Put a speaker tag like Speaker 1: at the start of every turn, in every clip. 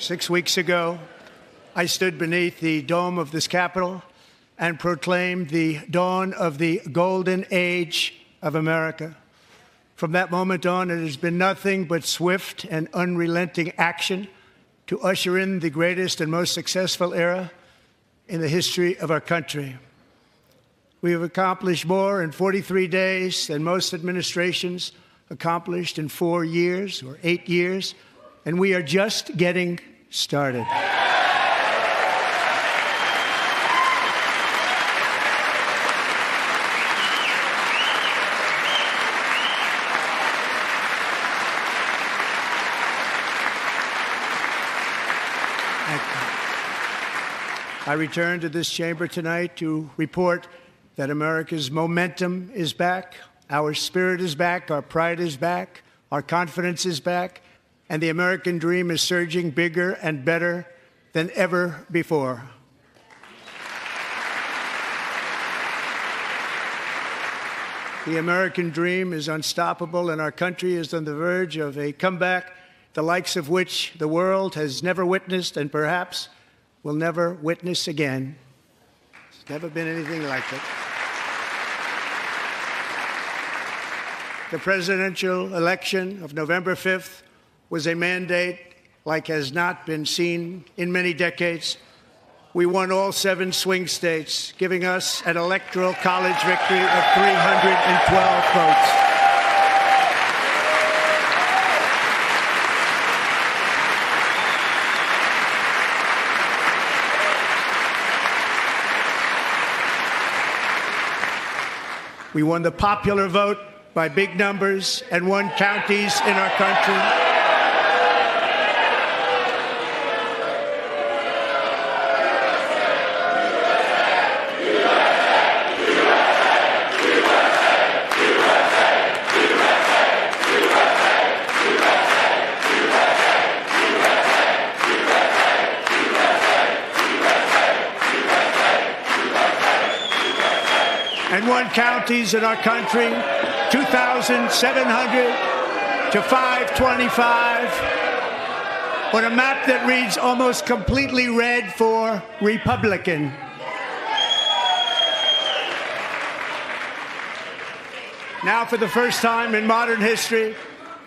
Speaker 1: 6 weeks ago, I stood beneath the dome of this Capitol and proclaimed the dawn of the golden age of America. From that moment on, it has been nothing but swift and unrelenting action to usher in the greatest and most successful era in the history of our country. We have accomplished more in 43 days than most administrations accomplished in 4 years or 8 years, and we are just getting started. I return to this chamber tonight to report that America's momentum is back, our spirit is back, our pride is back, our confidence is back, and the American dream is surging bigger and better than ever before. The American dream is unstoppable, and our country is on the verge of a comeback, the likes of which the world has never witnessed and perhaps will never witness again. There's never been anything like it. The presidential election of November 5th was a mandate like has not been seen in many decades. We won all 7 swing states, giving us an electoral college victory of 312 votes. We won the popular vote by big numbers and won counties in our country. And won counties in our country, 2,700 to 525, on a map that reads almost completely red for Republican. Now, for the first time in modern history,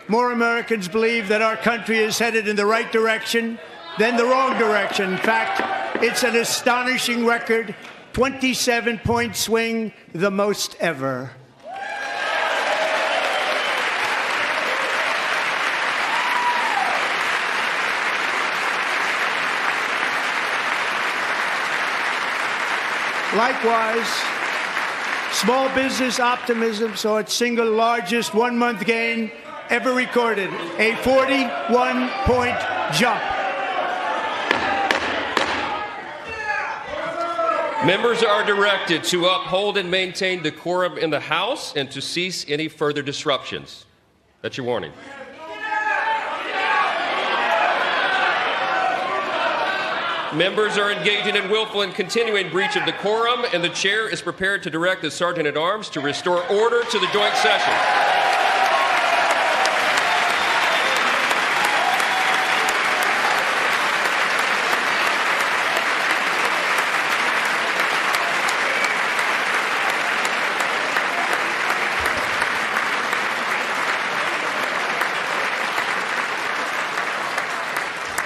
Speaker 1: more Americans believe that our country is headed in the right direction than the wrong direction. In fact, it's an astonishing record. 27-point swing, the most ever. Likewise, small business optimism saw its single largest one-month gain ever recorded, a 41-point jump.
Speaker 2: Members are directed to uphold and maintain decorum in the House and to cease any further disruptions. That's your warning. Members are engaging in willful and continuing breach of decorum, and the chair is prepared to direct the Sergeant-at-Arms to restore order to the joint session.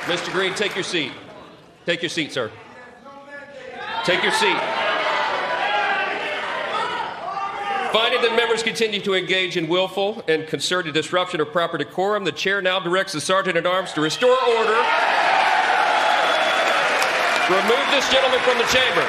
Speaker 2: Mr. Green, take your seat. Take your seat, sir. Take your seat. Finding that members continue to engage in willful and concerted disruption of proper decorum, the chair now directs the Sergeant-at-Arms to restore order. Remove this gentleman from the chamber.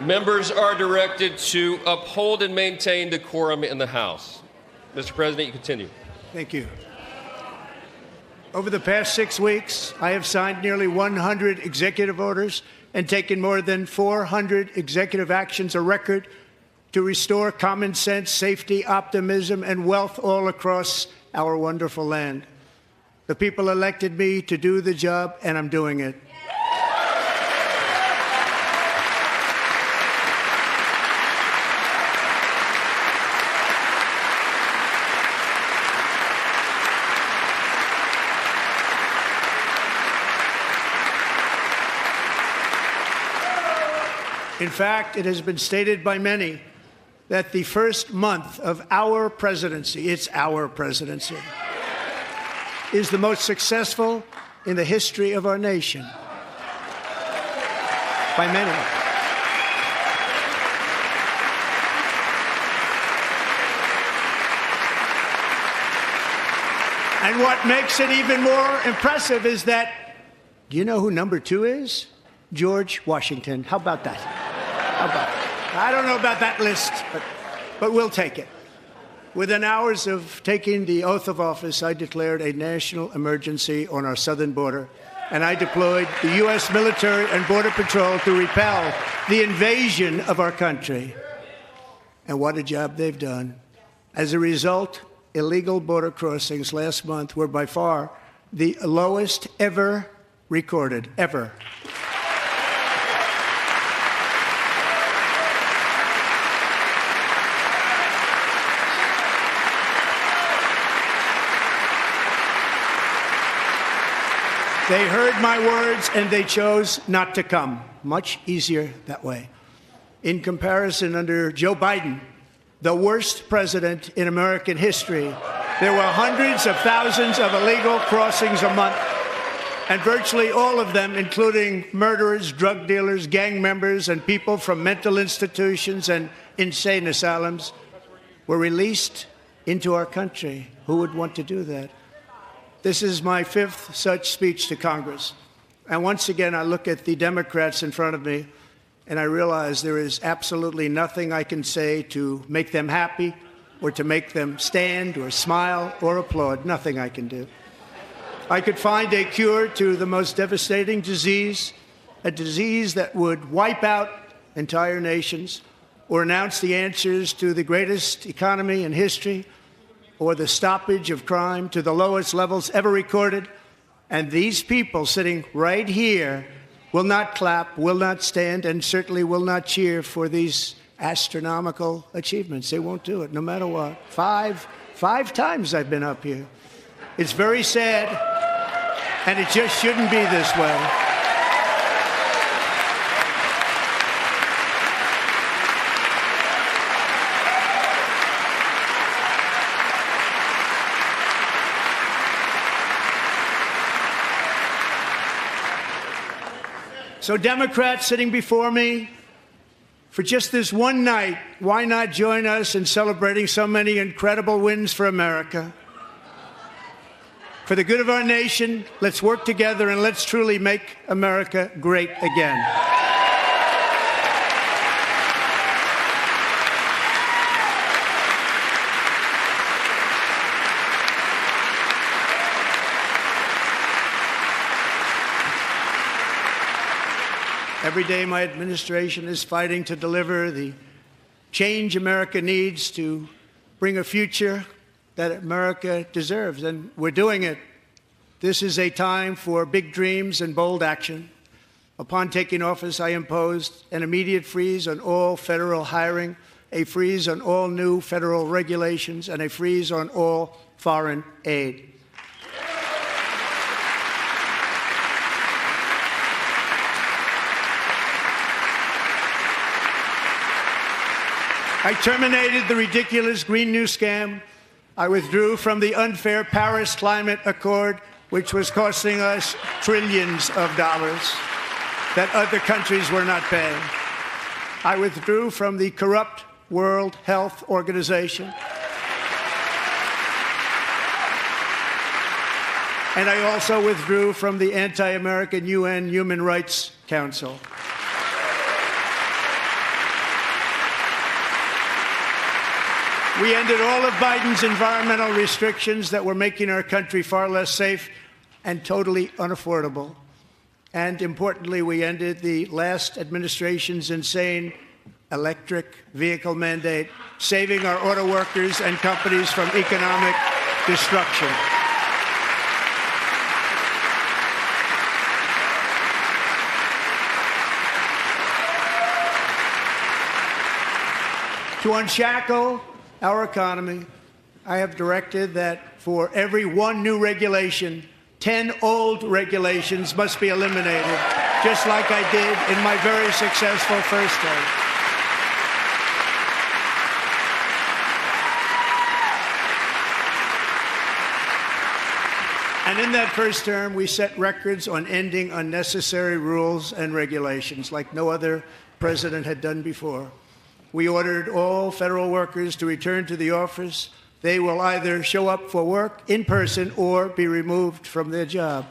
Speaker 2: Members are directed to uphold and maintain decorum in the House. Mr. President, you continue.
Speaker 1: Thank you. Over the past 6 weeks, I have signed nearly 100 executive orders and taken more than 400 executive actions, a record, to restore common sense, safety, optimism, and wealth all across our wonderful land. The people elected me to do the job, and I'm doing it. In fact, it has been stated by many that the first month of our presidency, it's our presidency, is the most successful in the history of our nation. By many. And what makes it even more impressive is that, do you know who number 2 is? George Washington. How about that? How about that? I don't know about that list, but we'll take it. Within hours of taking the oath of office, I declared a national emergency on our southern border, and I deployed the U.S. military and Border Patrol to repel the invasion of our country. And what a job they've done. As a result, illegal border crossings last month were by far the lowest ever recorded, ever. They heard my words and they chose not to come. Much easier that way. In comparison, under Joe Biden, the worst president in American history, there were hundreds of thousands of illegal crossings a month, and virtually all of them, including murderers, drug dealers, gang members, and people from mental institutions and insane asylums, were released into our country. Who would want to do that? This is my 5th such speech to Congress. And once again, I look at the Democrats in front of me, and I realize there is absolutely nothing I can say to make them happy or to make them stand or smile or applaud. Nothing I can do. I could find a cure to the most devastating disease, a disease that would wipe out entire nations, or announce the answers to the greatest economy in history, or the stoppage of crime to the lowest levels ever recorded. And these people sitting right here will not clap, will not stand, and certainly will not cheer for these astronomical achievements. They won't do it, no matter what. Five times I've been up here. It's very sad, and it just shouldn't be this way. So Democrats sitting before me, for just this one night, why not join us in celebrating so many incredible wins for America? For the good of our nation, let's work together and let's truly make America great again. Every day, my administration is fighting to deliver the change America needs to bring a future that America deserves, and we're doing it. This is a time for big dreams and bold action. Upon taking office, I imposed an immediate freeze on all federal hiring, a freeze on all new federal regulations, and a freeze on all foreign aid. I terminated the ridiculous Green New scam. I withdrew from the unfair Paris Climate Accord, which was costing us trillions of dollars that other countries were not paying. I withdrew from the corrupt World Health Organization. And I also withdrew from the anti-American UN Human Rights Council. We ended all of Biden's environmental restrictions that were making our country far less safe. and totally unaffordable. And importantly, we ended the last administration's insane electric vehicle mandate, saving our auto workers and companies from economic destruction. To unshackle our economy, I have directed that for every one new regulation, 10 old regulations must be eliminated, just like I did in my very successful first term. And in that first term, we set records on ending unnecessary rules and regulations like no other president had done before. We ordered all federal workers to return to the office. They will either show up for work in person or be removed from their job.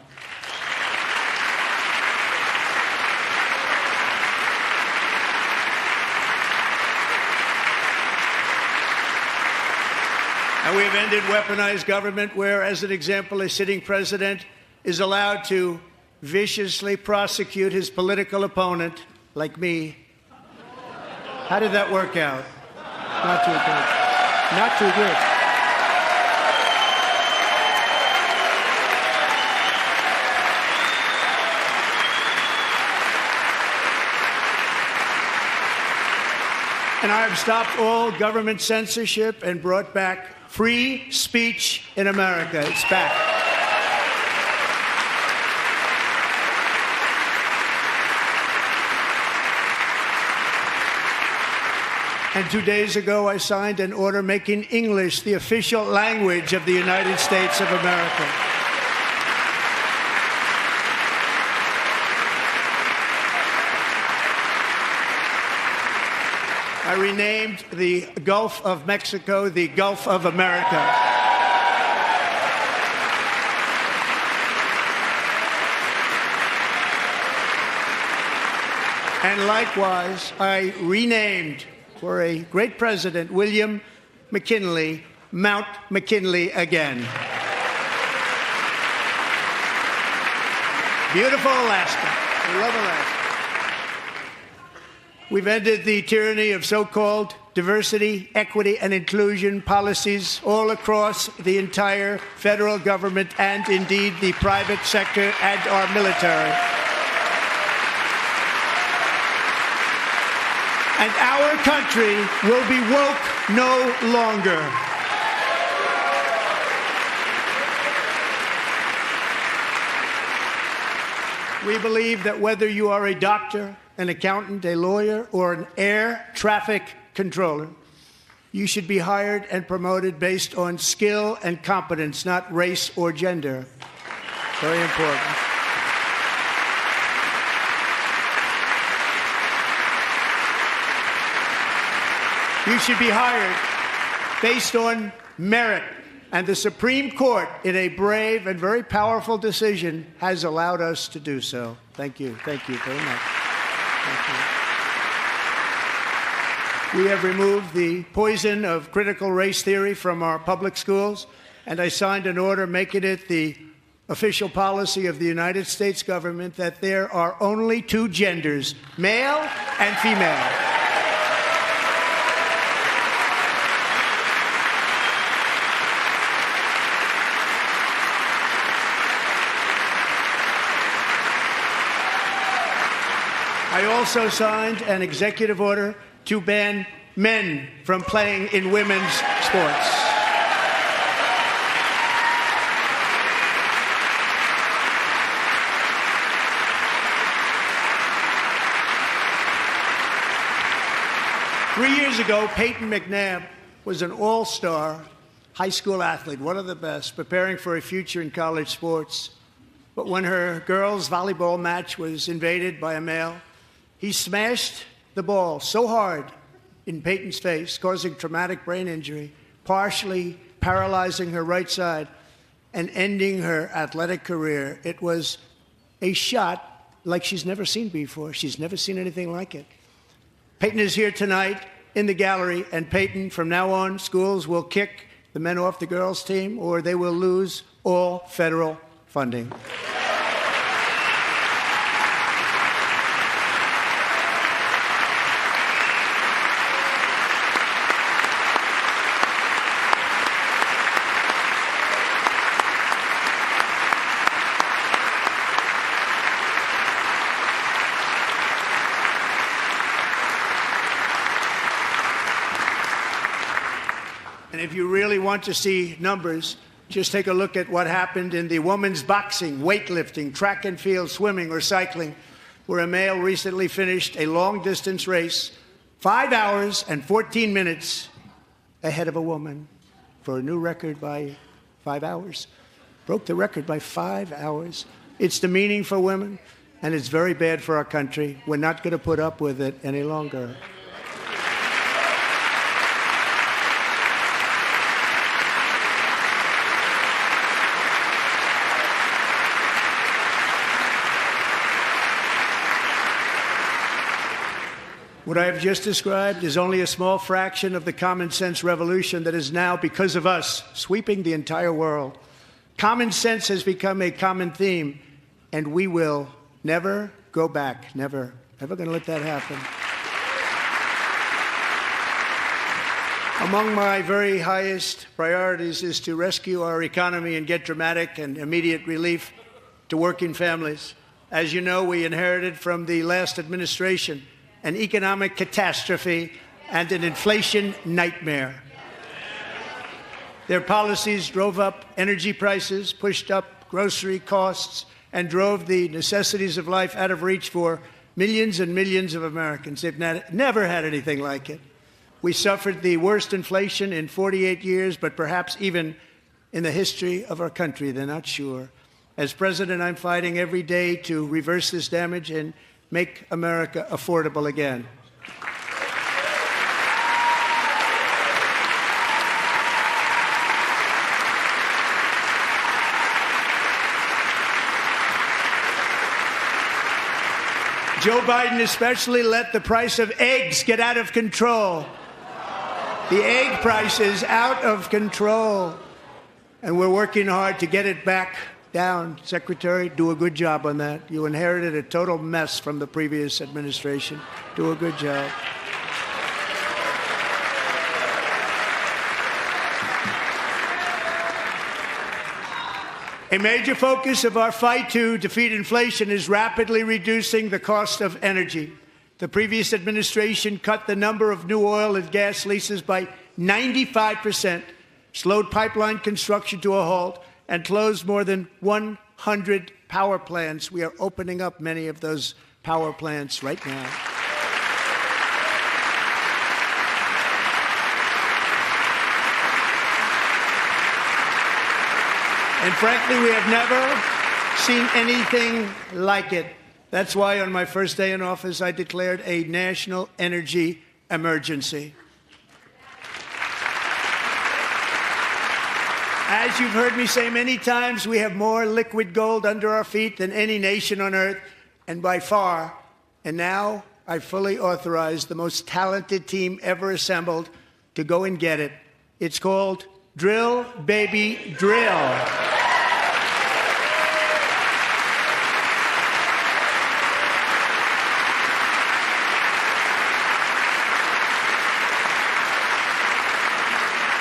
Speaker 1: And we've ended weaponized government where, as an example, a sitting president is allowed to viciously prosecute his political opponent, like me. How did that work out? Not too good. Not too good. And I have stopped all government censorship and brought back free speech in America. It's back. And 2 days ago, I signed an order making English the official language of the United States of America. I renamed the Gulf of Mexico the Gulf of America. And likewise, I renamed, for a great president, William McKinley, Mount McKinley again. Beautiful Alaska. We love Alaska. We've ended the tyranny of so-called diversity, equity, and inclusion policies all across the entire federal government and indeed the private sector and our military. And our country will be woke no longer. We believe that whether you are a doctor, an accountant, a lawyer, or an air traffic controller, you should be hired and promoted based on skill and competence, not race or gender. Very important. You should be hired based on merit. And the Supreme Court, in a brave and very powerful decision, has allowed us to do so. Thank you. Thank you very much. Thank you. We have removed the poison of critical race theory from our public schools, and I signed an order making it the official policy of the United States government that there are only two genders, male and female. I also signed an executive order to ban men from playing in women's sports. Three years ago, Peyton McNabb was an all-star high school athlete, one of the best, preparing for a future in college sports. But when her girls' volleyball match was invaded by a male, he smashed the ball so hard in Peyton's face, causing traumatic brain injury, partially paralyzing her right side, and ending her athletic career. It was a shot like she's never seen before. She's never seen anything like it. Peyton is here tonight in the gallery, and Peyton, from now on, schools will kick the men off the girls' team, or they will lose all federal funding. And if you really want to see numbers, just take a look at what happened in the women's boxing, weightlifting, track and field, swimming, or cycling, where a male recently finished a long-distance race 5 hours and 14 minutes ahead of a woman for a new record by 5 hours. Broke the record by 5 hours. It's demeaning for women, and it's very bad for our country. We're not going to put up with it any longer. What I have just described is only a small fraction of the common sense revolution that is now, because of us, sweeping the entire world. Common sense has become a common theme, and we will never go back. Never. Never going to let that happen. Among my very highest priorities is to rescue our economy and get dramatic and immediate relief to working families. As you know, we inherited from the last administration an economic catastrophe and an inflation nightmare. Their policies drove up energy prices, pushed up grocery costs, and drove the necessities of life out of reach for millions and millions of Americans. They've never had anything like it. We suffered the worst inflation in 48 years, but perhaps even in the history of our country. They're not sure. As president, I'm fighting every day to reverse this damage and make America affordable again. Joe Biden especially let the price of eggs get out of control. The egg price is out of control, and we're working hard to get it back down. Secretary, do a good job on that. You inherited a total mess from the previous administration. Do a good job. A major focus of our fight to defeat inflation is rapidly reducing the cost of energy. The previous administration cut the number of new oil and gas leases by 95%, slowed pipeline construction to a halt, and closed more than 100 power plants. We are opening up many of those power plants right now. And frankly, we have never seen anything like it. That's why on my first day in office, I declared a national energy emergency. As you've heard me say many times, we have more liquid gold under our feet than any nation on earth, and by far. And now I fully authorize the most talented team ever assembled to go and get it. It's called Drill, Baby, Drill.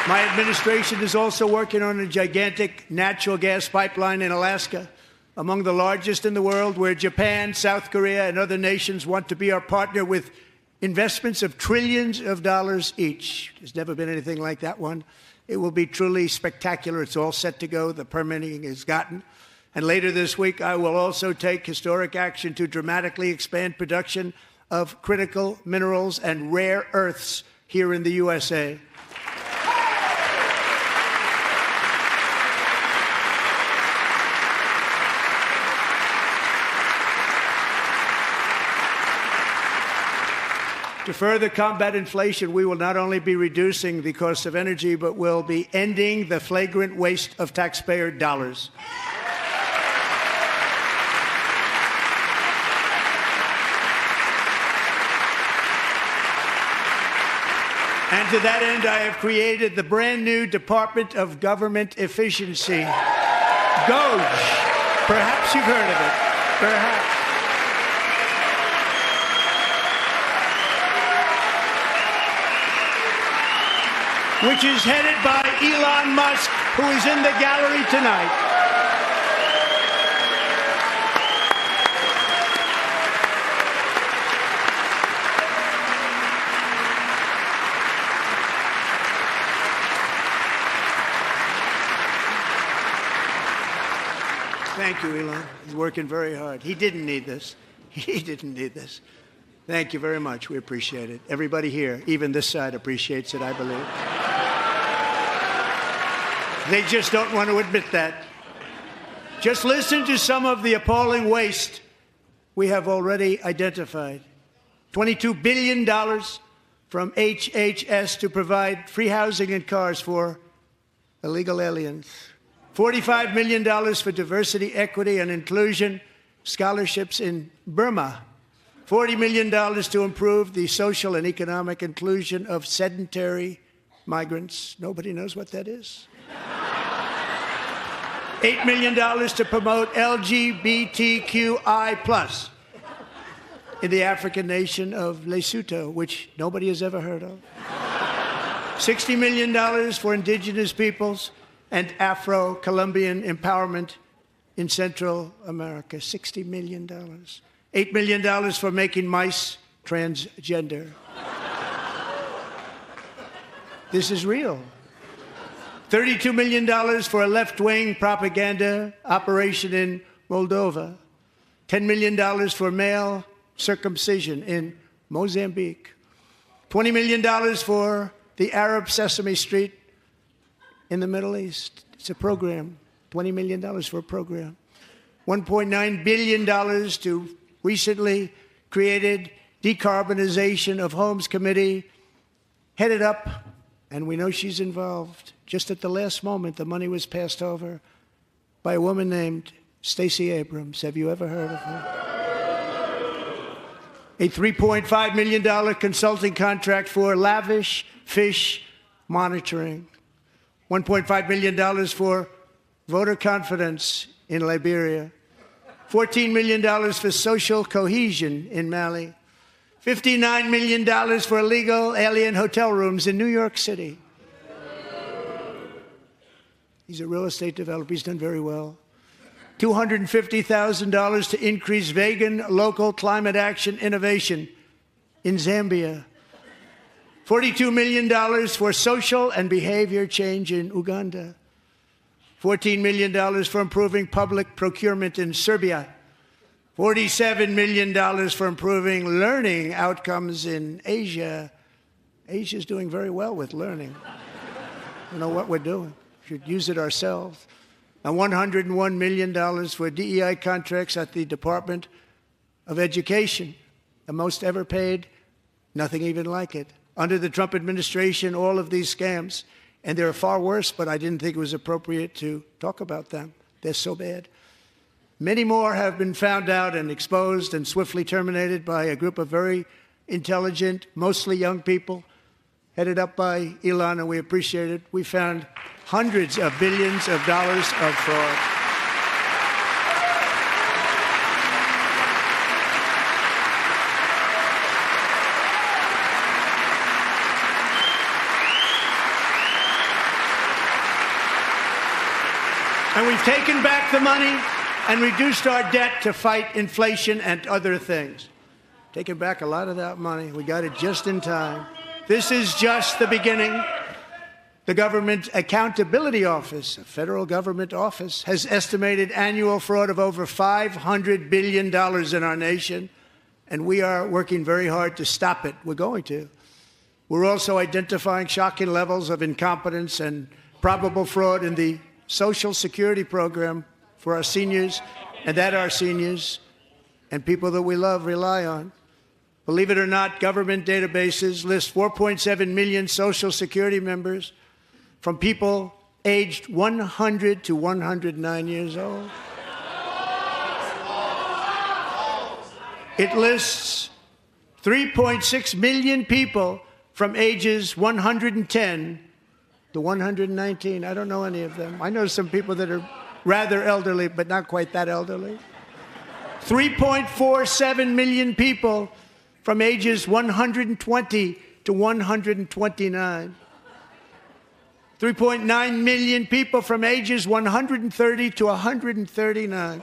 Speaker 1: My administration is also working on a gigantic natural gas pipeline in Alaska, among the largest in the world, where Japan, South Korea, and other nations want to be our partner with investments of trillions of dollars each. There's never been anything like that one. It will be truly spectacular. It's all set to go. The permitting is gotten. And later this week, I will also take historic action to dramatically expand production of critical minerals and rare earths here in the USA. To further combat inflation, we will not only be reducing the cost of energy, but will be ending the flagrant waste of taxpayer dollars. And to that end, I have created the brand new Department of Government Efficiency, DOGE. Perhaps you've heard of it. Perhaps. Which is headed by Elon Musk, who is in the gallery tonight. Thank you, Elon. He's working very hard. He didn't need this. He didn't need this. Thank you very much. We appreciate it. Everybody here, even this side, appreciates it, I believe. They just don't want to admit that. Just listen to some of the appalling waste we have already identified. $22 billion from HHS to provide free housing and cars for illegal aliens. $45 million for diversity, equity, and inclusion scholarships in Burma. $40 million to improve the social and economic inclusion of sedentary migrants. Nobody knows what that is. $8 million to promote LGBTQI+ in the African nation of Lesotho, which nobody has ever heard of. $60 million for indigenous peoples and Afro-Colombian empowerment in Central America. $60 million. $8 million for making mice transgender. This is real. $32 million for a left-wing propaganda operation in Moldova. $10 million for male circumcision in Mozambique. $20 million for the Arab Sesame Street in the Middle East. It's a program. $20 million for a program. $1.9 billion to recently created Decarbonization of Homes Committee, headed up, and we know she's involved. Just at the last moment, the money was passed over by a woman named Stacey Abrams. Have you ever heard of her? A $3.5 million consulting contract for lavish fish monitoring. $1.5 million for voter confidence in Liberia. $14 million for social cohesion in Mali. $59 million for illegal alien hotel rooms in New York City. He's a real estate developer. He's done very well. $250,000 to increase vegan local climate action innovation in Zambia. $42 million for social and behavior change in Uganda. $14 million for improving public procurement in Serbia. $47 million for improving learning outcomes in Asia. Asia's doing very well with learning. You know what we're doing. Should use it ourselves. And $101 million for DEI contracts at the Department of Education, the most ever paid, nothing even like it. Under the Trump administration, all of these scams, and they're far worse, but I didn't think it was appropriate to talk about them. They're so bad. Many more have been found out and exposed and swiftly terminated by a group of very intelligent, mostly young people, headed up by Elon, and we appreciate it. We found hundreds of billions of dollars of fraud. And we've taken back the money and reduced our debt to fight inflation and other things. Taken back a lot of that money. We got it just in time. This is just the beginning. The Government Accountability Office, a federal government office, has estimated annual fraud of over $500 billion in our nation, and we are working very hard to stop it. We're going to. We're also identifying shocking levels of incompetence and probable fraud in the Social Security program for our seniors, and that our seniors and people that we love rely on. Believe it or not, government databases list 4.7 million Social Security members from people aged 100 to 109 years old. It lists 3.6 million people from ages 110 to 119. I don't know any of them. I know some people that are rather elderly, but not quite that elderly. 3.47 million people from ages 120 to 129. 3.9 million people from ages 130 to 139.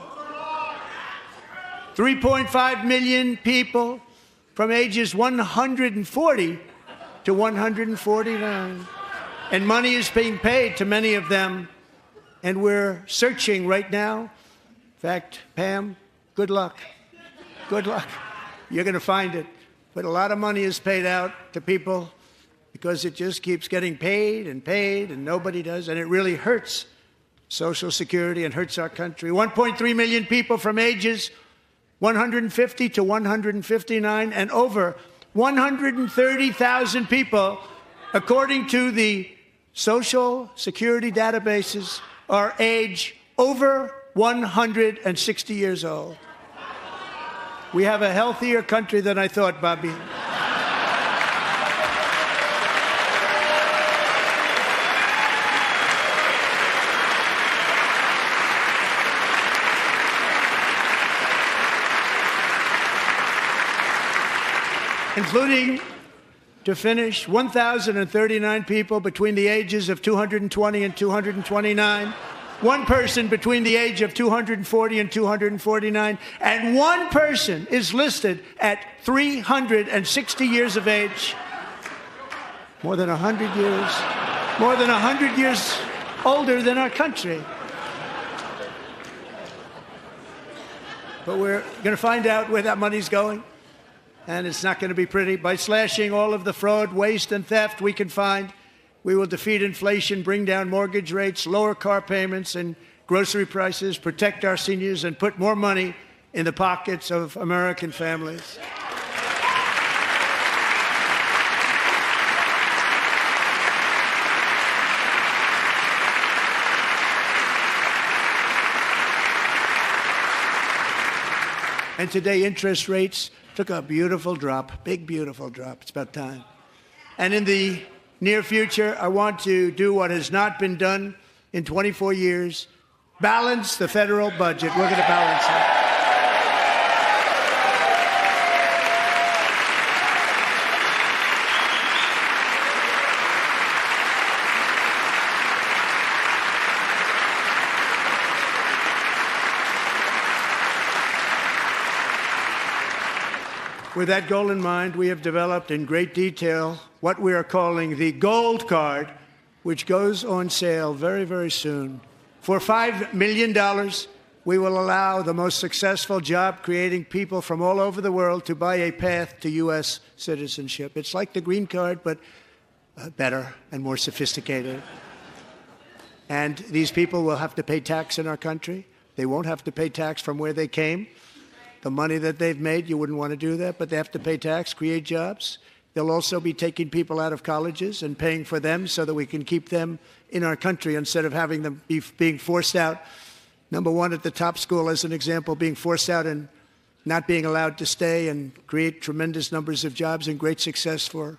Speaker 1: 3.5 million people from ages 140 to 149. And money is being paid to many of them. And we're searching right now. In fact, Pam, good luck. Good luck. You're going to find it. But a lot of money is paid out to people because it just keeps getting paid, and nobody does. And it really hurts Social Security and hurts our country. 1.3 million people from ages 150 to 159, and over 130,000 people, according to the Social Security databases, are age over 160 years old. We have a healthier country than I thought, Bobby. Including, to finish, 1,039 people between the ages of 220 and 229, one person between the age of 240 and 249, and one person is listed at 360 years of age. More than 100 years older than our country. But we're going to find out where that money's going. And it's not going to be pretty. By slashing all of the fraud, waste, and theft we can find, we will defeat inflation, bring down mortgage rates, lower car payments and grocery prices, protect our seniors, and put more money in the pockets of American families. And today, interest rates took a beautiful drop, big, beautiful drop. It's about time. And in the near future, I want to do what has not been done in 24 years, balance the federal budget. We're going to balance it. With that goal in mind, we have developed in great detail what we are calling the Gold Card, which goes on sale very, very soon. For $5 million, we will allow the most successful job-creating people from all over the world to buy a path to U.S. citizenship. It's like the green card, but better and more sophisticated. And these people will have to pay tax in our country. They won't have to pay tax from where they came. The money that they've made, you wouldn't want to do that, but they have to pay tax, create jobs. They'll also be taking people out of colleges and paying for them so that we can keep them in our country instead of having them being forced out. Number one, at the top school, as an example, being forced out and not being allowed to stay and create tremendous numbers of jobs and great success for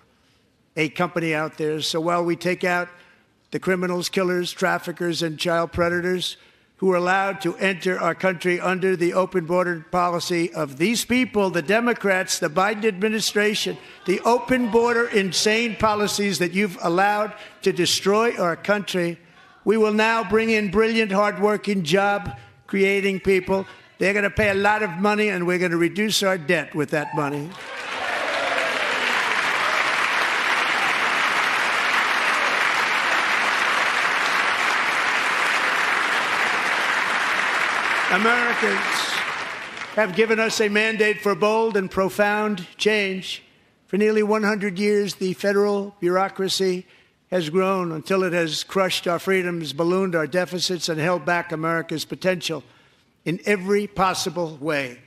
Speaker 1: a company out there. So while we take out the criminals, killers, traffickers, and child predators, who are allowed to enter our country under the open border policy of these people, the Democrats, the Biden administration, the open border insane policies that you've allowed to destroy our country. We will now bring in brilliant, hardworking, job-creating people. They're going to pay a lot of money, and we're going to reduce our debt with that money. Americans have given us a mandate for bold and profound change. For nearly 100 years, the federal bureaucracy has grown until it has crushed our freedoms, ballooned our deficits, and held back America's potential in every possible way.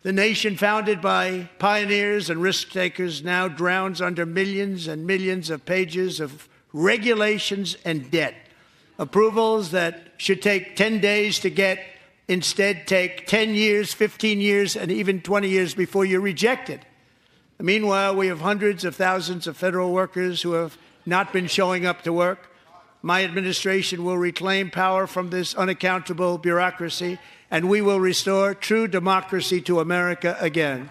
Speaker 1: The nation founded by pioneers and risk-takers now drowns under millions and millions of pages of regulations and debt. Approvals that should take 10 days to get instead take 10 years, 15 years, and even 20 years before you're rejected. Meanwhile, we have hundreds of thousands of federal workers who have not been showing up to work. my administration will reclaim power from this unaccountable bureaucracy, and we will restore true democracy to America again.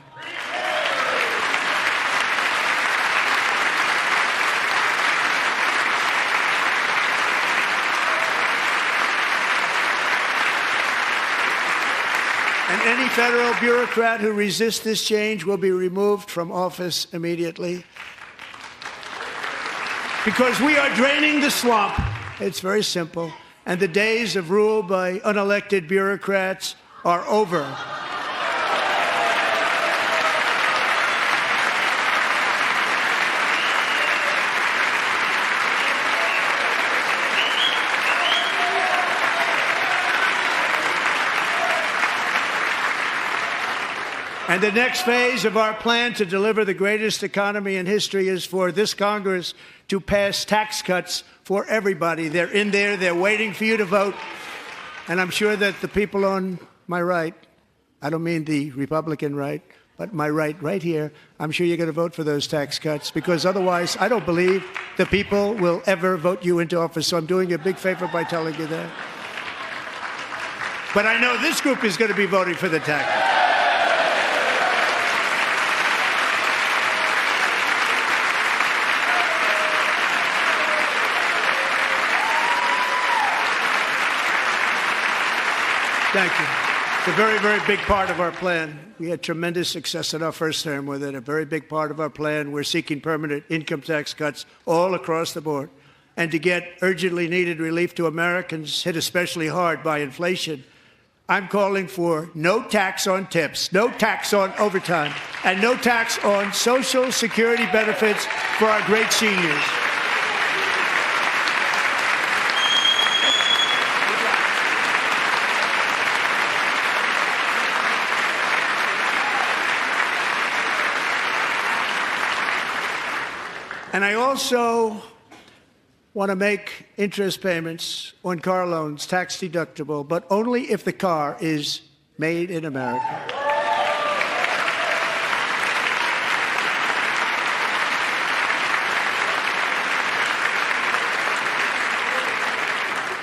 Speaker 1: And any federal bureaucrat who resists this change will be removed from office immediately. Because we are draining the swamp. It's very simple. And the days of rule by unelected bureaucrats are over. And the next phase of our plan to deliver the greatest economy in history is for this Congress to pass tax cuts for everybody. They're in there. They're waiting for you to vote. And I'm sure that the people on my right, I don't mean the Republican right, but my right here, I'm sure you're going to vote for those tax cuts, because otherwise I don't believe the people will ever vote you into office. So I'm doing you a big favor by telling you that. But I know this group is going to be voting for the tax cuts. Thank you. It's a very, very big part of our plan. We had tremendous success in our first term with it. A very big part of our plan. We're seeking permanent income tax cuts all across the board. And to get urgently needed relief to Americans hit especially hard by inflation, I'm calling for no tax on tips, no tax on overtime, and no tax on Social Security benefits for our great seniors. And I also want to make interest payments on car loans tax deductible, but only if the car is made in America.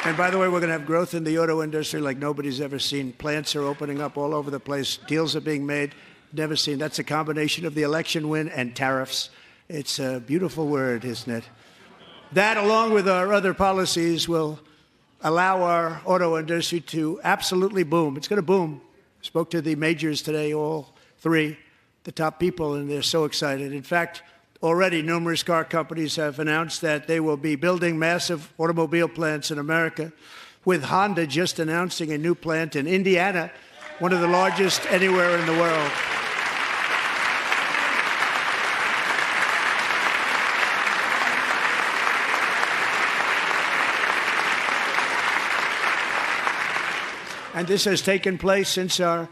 Speaker 1: And by the way, we're going to have growth in the auto industry like nobody's ever seen. Plants are opening up all over the place. Deals are being made. Never seen. That's a combination of the election win and tariffs. It's a beautiful word, isn't it? That, along with our other policies, will allow our auto industry to absolutely boom. It's going to boom. I spoke to the majors today, all three, the top people, and they're so excited. In fact, already numerous car companies have announced that they will be building massive automobile plants in America, with Honda just announcing a new plant in Indiana, one of the largest anywhere in the world. And this has taken place since our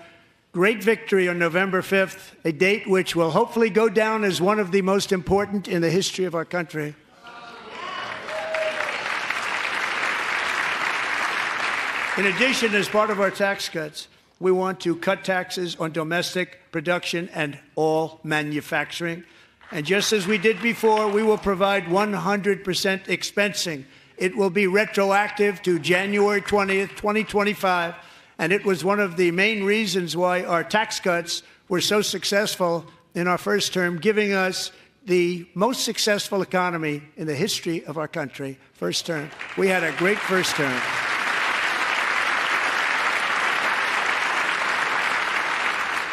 Speaker 1: great victory on November 5th, a date which will hopefully go down as one of the most important in the history of our country. In addition, as part of our tax cuts, we want to cut taxes on domestic production and all manufacturing. And just as we did before, we will provide 100% expensing. It will be retroactive to January 20th, 2025. And it was one of the main reasons why our tax cuts were so successful in our first term, giving us the most successful economy in the history of our country. First term. We had a great first term.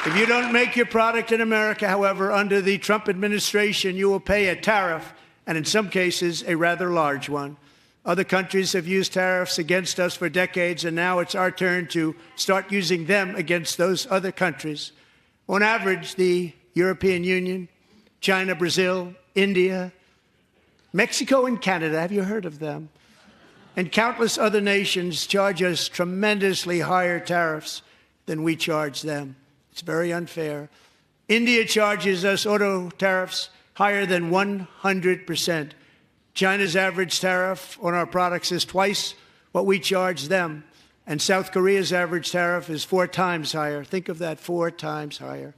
Speaker 1: If you don't make your product in America, however, under the Trump administration, you will pay a tariff, and in some cases, a rather large one. Other countries have used tariffs against us for decades, and now it's our turn to start using them against those other countries. On average, the European Union, China, Brazil, India, Mexico, and Canada, have you heard of them? And countless other nations charge us tremendously higher tariffs than we charge them. It's very unfair. India charges us auto tariffs higher than 100%. China's average tariff on our products is twice what we charge them. And South Korea's average tariff is 4 times higher. Think of that, 4 times higher.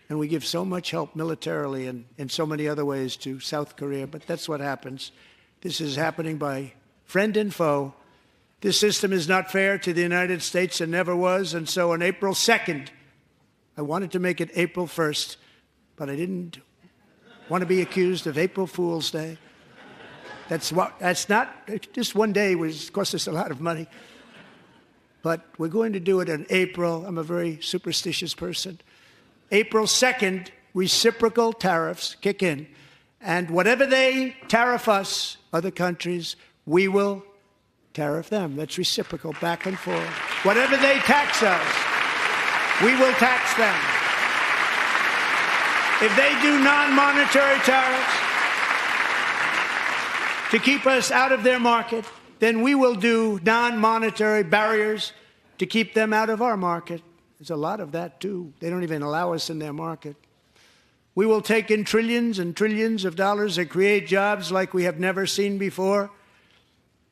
Speaker 1: And we give so much help militarily and in so many other ways to South Korea. But that's what happens. This is happening by friend and foe. This system is not fair to the United States and never was. And so on April 2nd, I wanted to make it April 1st, but I didn't want to be accused of April Fool's Day. That's not, just one day cost us a lot of money. But we're going to do it in April. I'm a very superstitious person. April 2nd, reciprocal tariffs kick in. And whatever they tariff us, other countries, we will tariff them. That's reciprocal, back and forth. Whatever they tax us, we will tax them. If they do non-monetary tariffs to keep us out of their market, then we will do non-monetary barriers to keep them out of our market. There's a lot of that, too. They don't even allow us in their market. We will take in trillions and trillions of dollars and create jobs like we have never seen before.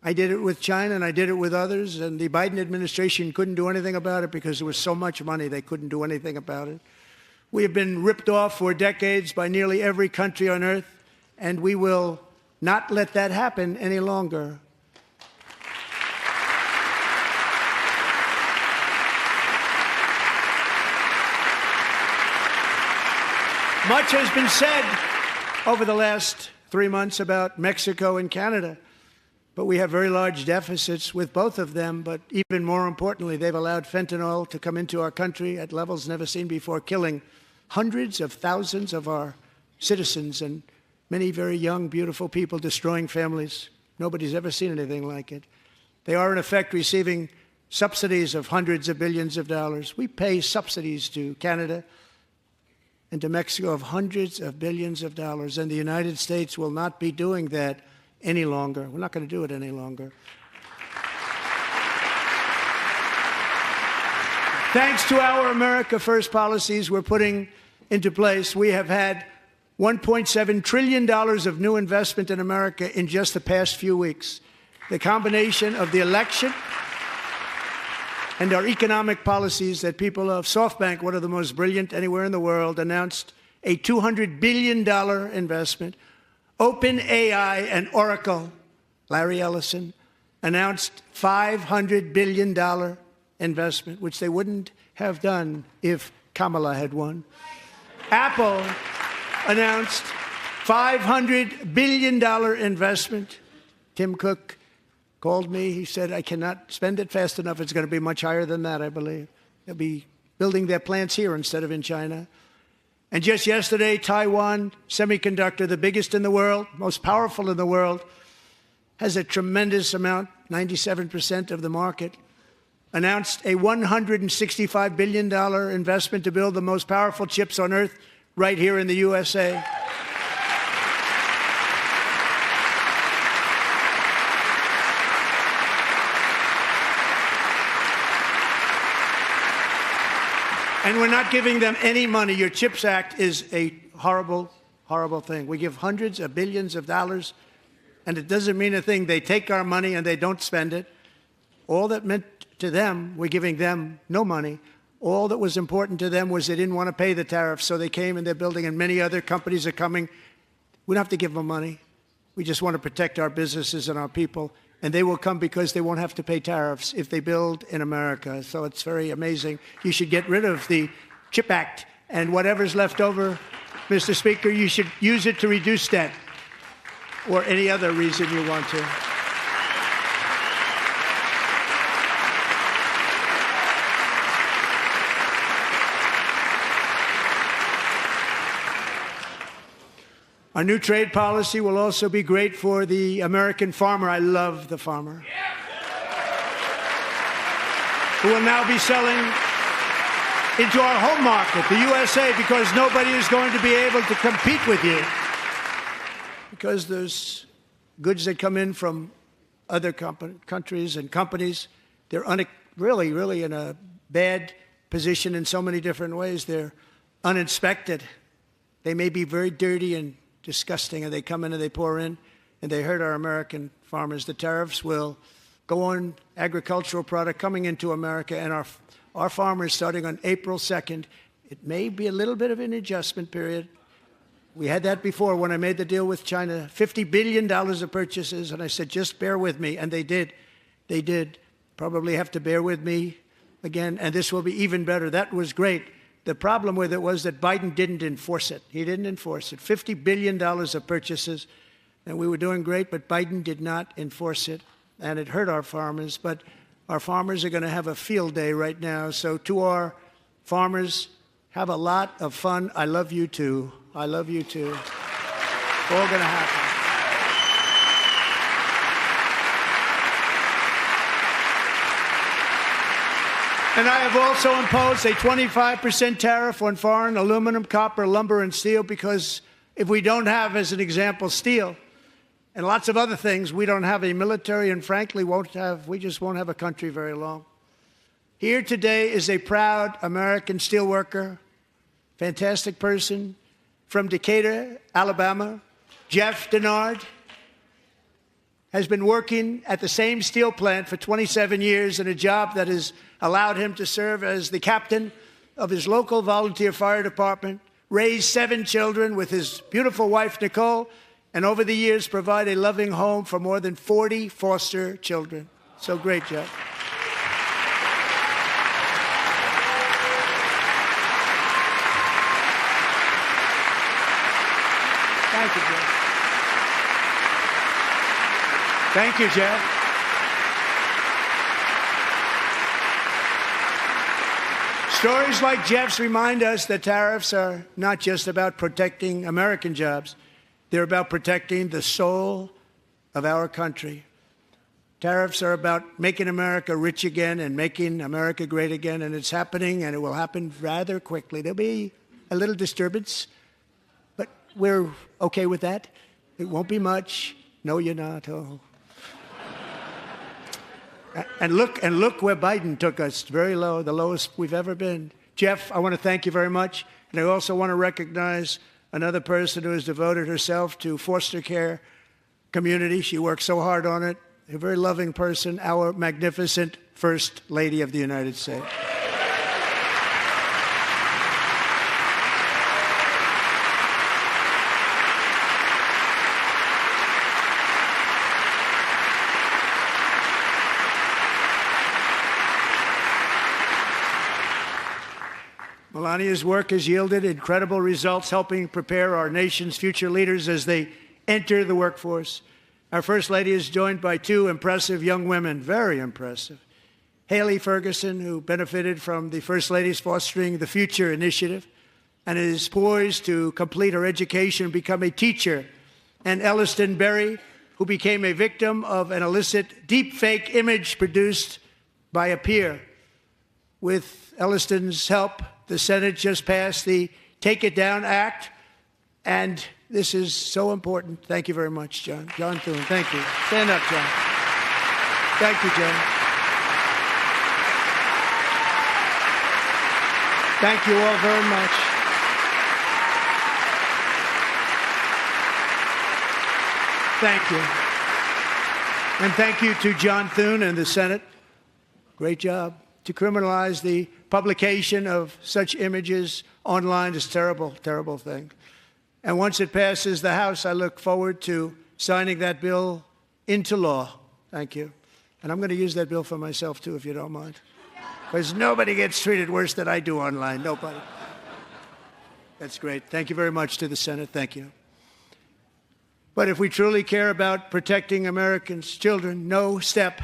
Speaker 1: I did it with China, and I did it with others, and the Biden administration couldn't do anything about it because there was so much money they couldn't do anything about it. We have been ripped off for decades by nearly every country on earth, and we will not let that happen any longer. Much has been said over the last 3 months about Mexico and Canada, but we have very large deficits with both of them. But even more importantly, they've allowed fentanyl to come into our country at levels never seen before, killing hundreds of thousands of our citizens and many very young, beautiful people, destroying families. Nobody's ever seen anything like it. They are, in effect, receiving subsidies of hundreds of billions of dollars. We pay subsidies to Canada and to Mexico of hundreds of billions of dollars, and the United States will not be doing that any longer. We're not going to do it any longer. Thanks to our America First policies we're putting into place, we have had $1.7 trillion of new investment in America in just the past few weeks. The combination of the election and our economic policies that people love. SoftBank, one of the most brilliant anywhere in the world, announced a $200 billion investment. OpenAI and Oracle, Larry Ellison, announced $500 billion investment, which they wouldn't have done if Kamala had won. Apple announced $500 billion investment. Tim Cook called me. He said, I cannot spend it fast enough. It's going to be much higher than that, I believe. They'll be building their plants here instead of in China. And just yesterday, Taiwan Semiconductor, the biggest in the world, most powerful in the world, has a tremendous amount, 97% of the market, announced a $165 billion investment to build the most powerful chips on earth right here in the USA. And we're not giving them any money. Your CHIPS Act is a horrible, horrible thing. We give hundreds of billions of dollars, and it doesn't mean a thing. They take our money and they don't spend it. All that meant to them, we're giving them no money. All that was important to them was they didn't want to pay the tariffs, so they came and they're building, and many other companies are coming. We don't have to give them money. We just want to protect our businesses and our people. And they will come because they won't have to pay tariffs if they build in America. So it's very amazing. You should get rid of the CHIP Act, and whatever's left over, Mr. Speaker, you should use it to reduce debt or any other reason you want to. Our new trade policy will also be great for the American farmer. I love the farmer. Who will now be selling into our home market, the USA, because nobody is going to be able to compete with you. Because there's goods that come in from other countries and companies. They're really, really in a bad position in so many different ways. They're uninspected. They may be very dirty and disgusting, and they come in and they pour in, and they hurt our American farmers. The tariffs will go on agricultural product coming into America, and our farmers, starting on April 2nd, it may be a little bit of an adjustment period. We had that before when I made the deal with China, $50 billion of purchases, and I said, just bear with me, and they did. They did. Probably have to bear with me again, and this will be even better. That was great. The problem with it was that Biden didn't enforce it. He didn't enforce it. $50 billion of purchases, and we were doing great, but Biden did not enforce it, and it hurt our farmers. But our farmers are going to have a field day right now. So to our farmers, have a lot of fun. I love you too. I love you too. It's all going to happen. And I have also imposed a 25% tariff on foreign aluminum, copper, lumber, and steel, because if we don't have, as an example, steel and lots of other things, we don't have a military, and frankly, we just won't have a country very long. Here today is a proud American steelworker, fantastic person from Decatur, Alabama. Jeff Denard has been working at the same steel plant for 27 years in a job that has allowed him to serve as the captain of his local volunteer fire department, raise 7 children with his beautiful wife, Nicole, and over the years provide a loving home for more than 40 foster children. So great, Jeff. Thank you, Jeff. Thank you, Jeff. Stories like Jeff's remind us that tariffs are not just about protecting American jobs. They're about protecting the soul of our country. Tariffs are about making America rich again and making America great again, and it's happening, and it will happen rather quickly. There'll be a little disturbance, but we're okay with that. It won't be much. No, you're not. Oh. And look where Biden took us, very low, the lowest we've ever been. Jeff, I want to thank you very much. And I also want to recognize another person who has devoted herself to foster care community. She works so hard on it. A very loving person, our magnificent First Lady of the United States. Melania's work has yielded incredible results, helping prepare our nation's future leaders as they enter the workforce. Our First Lady is joined by 2 impressive young women, very impressive. Haley Ferguson, who benefited from the First Lady's Fostering the Future initiative and is poised to complete her education and become a teacher. And Elliston Berry, who became a victim of an illicit deepfake image produced by a peer. With Elliston's help, the Senate just passed the Take It Down Act, and this is so important. Thank you very much, John. John Thune, thank you. Stand up, John. Thank you, John. Thank you all very much. Thank you. And thank you to John Thune and the Senate. Great job. To criminalize the publication of such images online is a terrible, terrible thing. And once it passes the House, I look forward to signing that bill into law. Thank you. And I'm going to use that bill for myself, too, if you don't mind. Because nobody gets treated worse than I do online. Nobody. That's great. Thank you very much to the Senate. Thank you. But if we truly care about protecting Americans' children, no step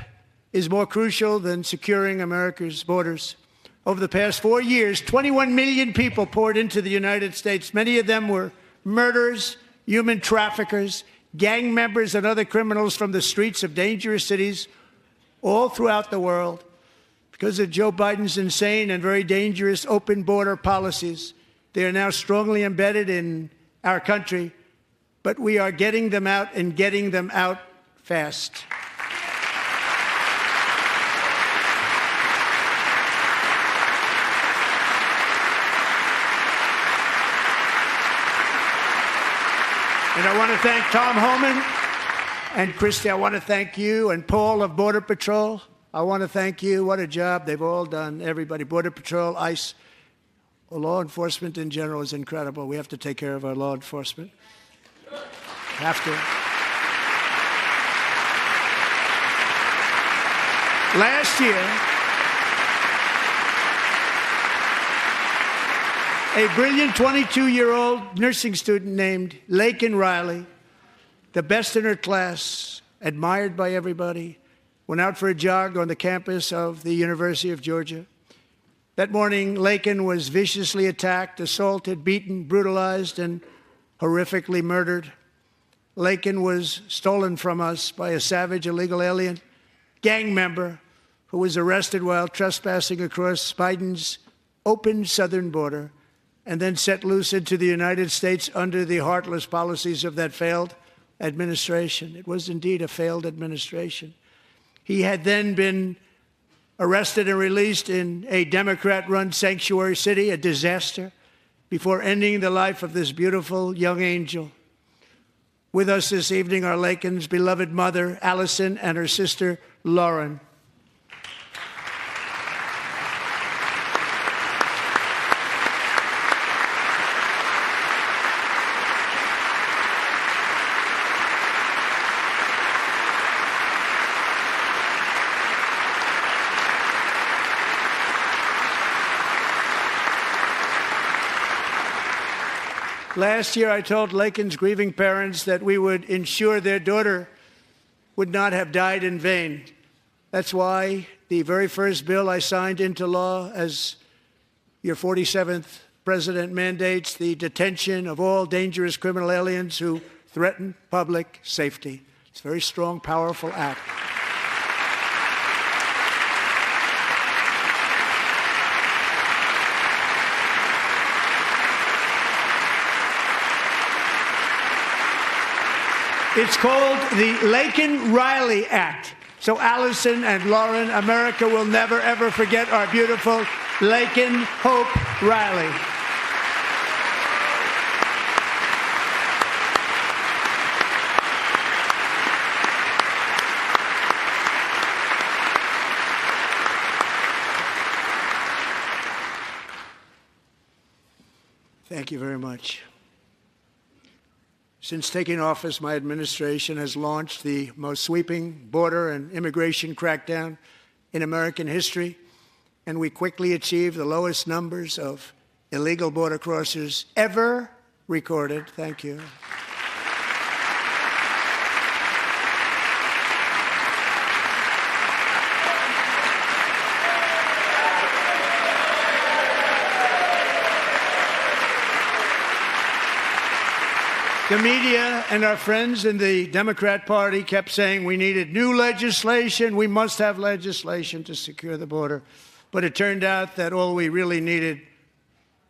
Speaker 1: is more crucial than securing America's borders. Over the past 4 years, 21 million people poured into the United States. Many of them were murderers, human traffickers, gang members, and other criminals from the streets of dangerous cities all throughout the world. Because of Joe Biden's insane and very dangerous open border policies, they are now strongly embedded in our country, but we are getting them out and getting them out fast. And I want to thank Tom Homan and Christy. I want to thank you and Paul of Border Patrol. I want to thank you. What a job they've all done, everybody. Border Patrol, ICE, Well, law enforcement in general is incredible. We have to take care of our law enforcement. Have to. Last year, a brilliant 22-year-old nursing student named Laken Riley, the best in her class, admired by everybody, went out for a jog on the campus of the University of Georgia. That morning, Laken was viciously attacked, assaulted, beaten, brutalized, and horrifically murdered. Laken was stolen from us by a savage illegal alien gang member who was arrested while trespassing across Biden's open southern border and then set loose into the United States under the heartless policies of that failed administration. It was indeed a failed administration. He had then been arrested and released in a Democrat-run sanctuary city, a disaster, before ending the life of this beautiful young angel. With us this evening are Laken's beloved mother, Allison, and her sister, Lauren. Last year, I told Laken's grieving parents that we would ensure their daughter would not have died in vain. That's why the very first bill I signed into law as your 47th president mandates the detention of all dangerous criminal aliens who threaten public safety. It's a very strong, powerful act. It's called the Laken-Riley Act. So Allison and Lauren, America will never, ever forget our beautiful Laken Hope Riley. Thank you very much. Since taking office, my administration has launched the most sweeping border and immigration crackdown in American history, and we quickly achieved the lowest numbers of illegal border crossers ever recorded. Thank you. The media and our friends in the Democrat Party kept saying we needed new legislation, we must have legislation to secure the border. But it turned out that all we really needed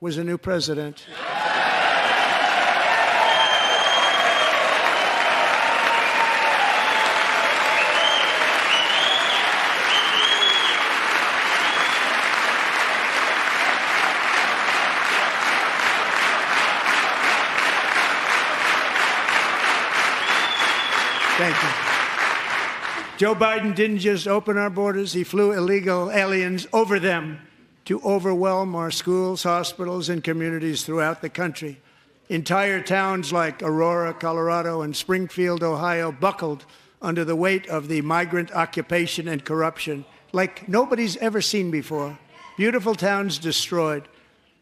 Speaker 1: was a new president. Thank you. Joe Biden didn't just open our borders, he flew illegal aliens over them to overwhelm our schools, hospitals, and communities throughout the country. Entire towns like Aurora, Colorado, and Springfield, Ohio, buckled under the weight of the migrant occupation and corruption like nobody's ever seen before. Beautiful towns destroyed.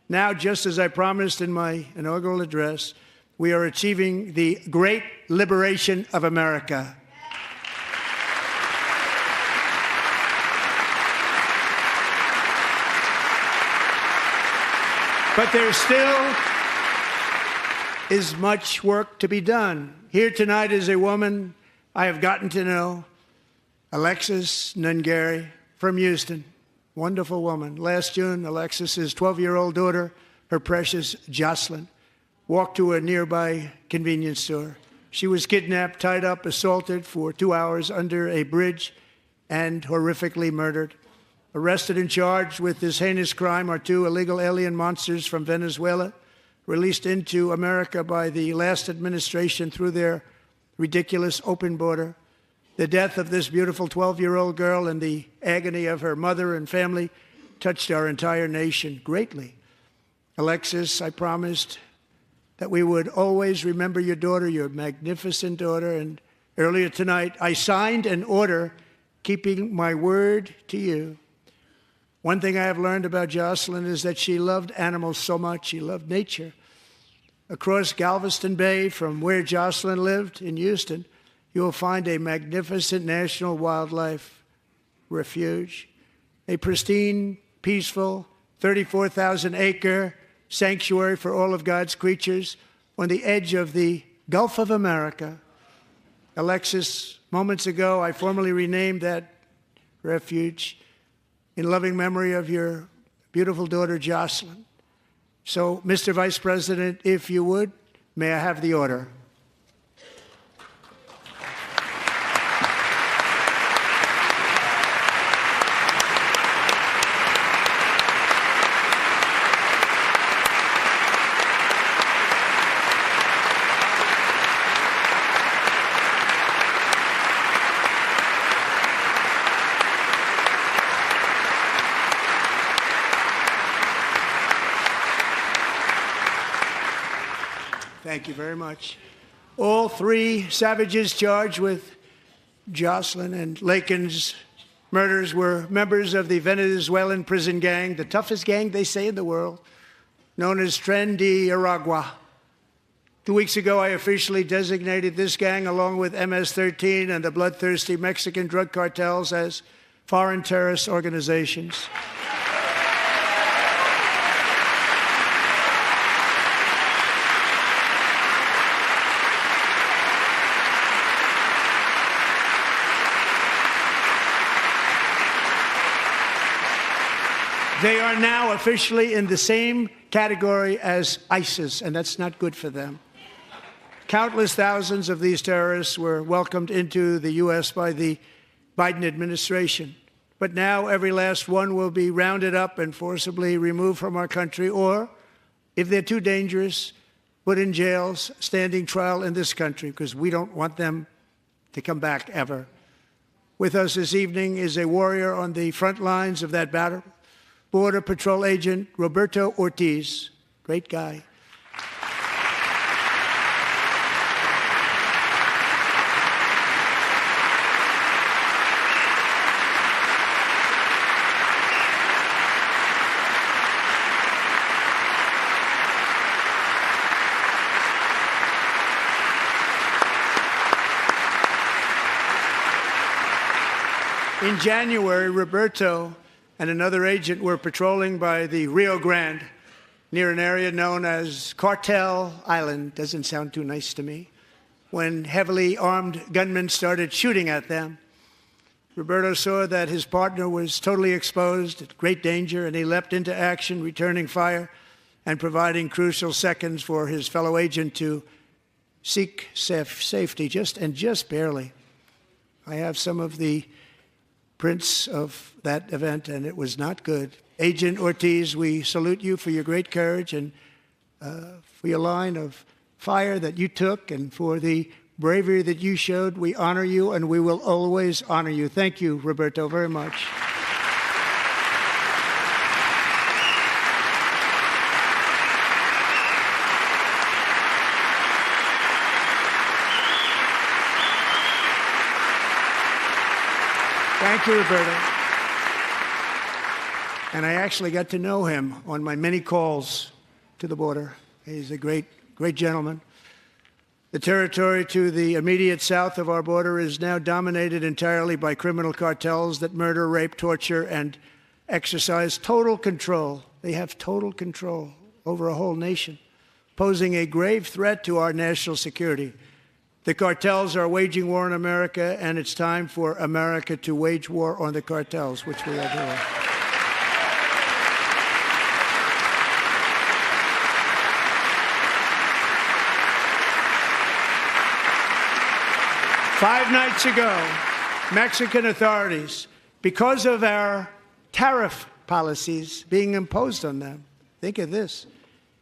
Speaker 1: Now, just as I promised in my inaugural address, we are achieving the great liberation of America. But there still is much work to be done. Here tonight is a woman I have gotten to know, Alexis Nungari from Houston. Wonderful woman. Last June, Alexis's 12-year-old daughter, her precious Jocelyn, walked to a nearby convenience store. She was kidnapped, tied up, assaulted for 2 hours under a bridge, and horrifically murdered. Arrested and charged with this heinous crime are two illegal alien monsters from Venezuela, released into America by the last administration through their ridiculous open border. The death of this beautiful 12-year-old girl and the agony of her mother and family touched our entire nation greatly. Alexis, I promised that we would always remember your daughter, your magnificent daughter. And earlier tonight, I signed an order keeping my word to you. One thing I have learned about Jocelyn is that she loved animals so much. She loved nature. Across Galveston Bay, from where Jocelyn lived in Houston, you will find a magnificent national wildlife refuge, a pristine, peaceful, 34,000-acre sanctuary for all of God's creatures on the edge of the Gulf of America. Alexis, moments ago, I formally renamed that refuge in loving memory of your beautiful daughter, Jocelyn. So, Mr. Vice President, if you would, may I have the order? Thank you very much. All three savages charged with Jocelyn and Lakin's murders were members of the Venezuelan prison gang, the toughest gang, they say, in the world, known as Tren de Aragua. 2 weeks ago, I officially designated this gang, along with MS-13 and the bloodthirsty Mexican drug cartels, as foreign terrorist organizations. They are now officially in the same category as ISIS, and that's not good for them. Countless thousands of these terrorists were welcomed into the U.S. by the Biden administration. But now every last one will be rounded up and forcibly removed from our country, or, if they're too dangerous, put in jails, standing trial in this country, because we don't want them to come back ever. With us this evening is a warrior on the front lines of that battle, Border Patrol Agent Roberto Ortiz. Great guy. In January, Roberto and another agent were patrolling by the Rio Grande near an area known as Cartel Island. Doesn't sound too nice to me. When heavily armed gunmen started shooting at them, Roberto saw that his partner was totally exposed, at great danger, and he leapt into action, returning fire and providing crucial seconds for his fellow agent to seek safety, just barely. I have some of the prints of that event, and it was not good. Agent Ortiz, we salute you for your great courage and for your line of fire that you took and for the bravery that you showed. We honor you, and we will always honor you. Thank you, Roberto, very much. Thank you, Roberto. And I actually got to know him on my many calls to the border. He's a great gentleman. The territory to the immediate south of our border is now dominated entirely by criminal cartels that murder, rape, torture, and exercise total control. They have total control over a whole nation, posing a grave threat to our national security. The cartels are waging war on America, and it's time for America to wage war on the cartels, which we are doing. Five nights ago, Mexican authorities, because of our tariff policies being imposed on them, think of this,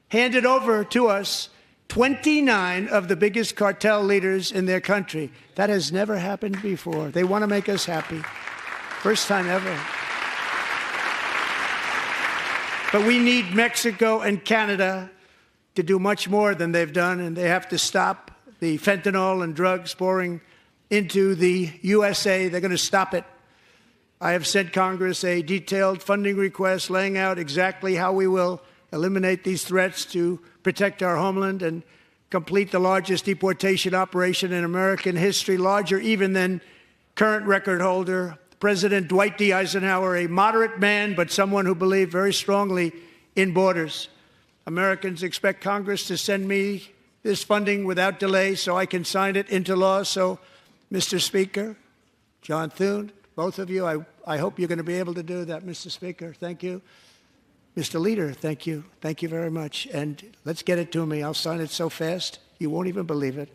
Speaker 1: handed over to us 29 of the biggest cartel leaders in their country. That has never happened before. They want to make us happy. First time ever. But we need Mexico and Canada to do much more than they've done, and they have to stop the fentanyl and drugs pouring into the USA. They're going to stop it. I have sent Congress a detailed funding request laying out exactly how we will eliminate these threats to protect our homeland and complete the largest deportation operation in American history, larger even than current record holder, President Dwight D. Eisenhower, a moderate man, but someone who believed very strongly in borders. Americans expect Congress to send me this funding without delay so I can sign it into law. So, Mr. Speaker, John Thune, both of you, I hope you're going to be able to do that, Mr. Speaker. Thank you. Mr. Leader, thank you. Thank you very much. And let's get it to me. I'll sign it so fast, you won't even believe it.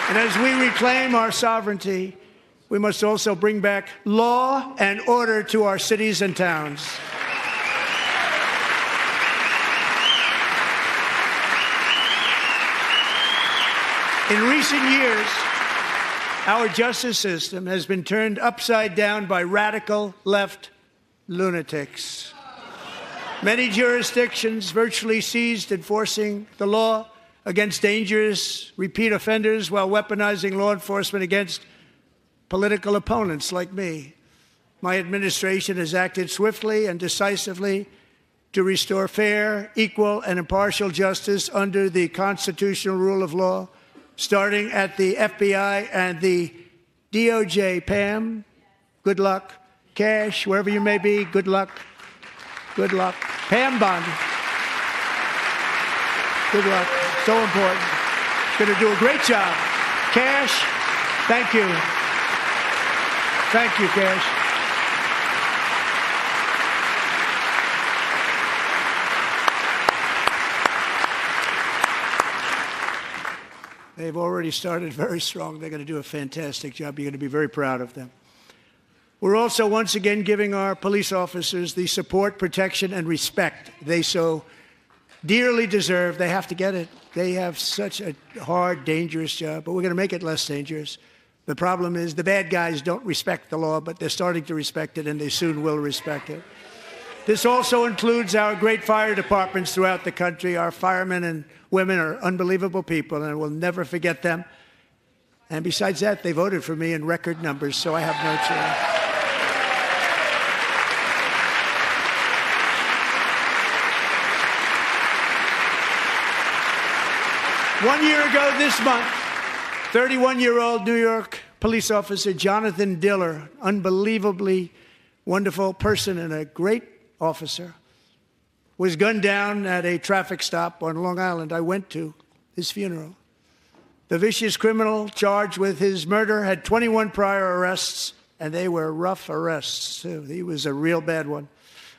Speaker 1: And as we reclaim our sovereignty, we must also bring back law and order to our cities and towns. In recent years, our justice system has been turned upside down by radical left lunatics. Many jurisdictions virtually ceased enforcing the law against dangerous repeat offenders while weaponizing law enforcement against political opponents like me. My administration has acted swiftly and decisively to restore fair, equal, and impartial justice under the constitutional rule of law, starting at the FBI and the DOJ. Pam, good luck. Cash, wherever you may be, good luck. Good luck. Pam Bondi, good luck. So important. Going to do a great job. Cash, thank you. Thank you, Cash. They've already started very strong. They're going to do a fantastic job. You're going to be very proud of them. We're also once again giving our police officers the support, protection, and respect they so dearly deserve. They have to get it. They have such a hard, dangerous job, but we're going to make it less dangerous. The problem is the bad guys don't respect the law, but they're starting to respect it, and they soon will respect it. This also includes our great fire departments throughout the country. Our firemen and women are unbelievable people, and we'll never forget them. And besides that, they voted for me in record numbers, so I have no choice. 1 year ago this month, 31-year-old New York police officer Jonathan Diller, unbelievably wonderful person and a great officer, was gunned down at a traffic stop on Long Island. I went to his funeral. The vicious criminal charged with his murder had 21 prior arrests, and they were rough arrests, too. He was a real bad one.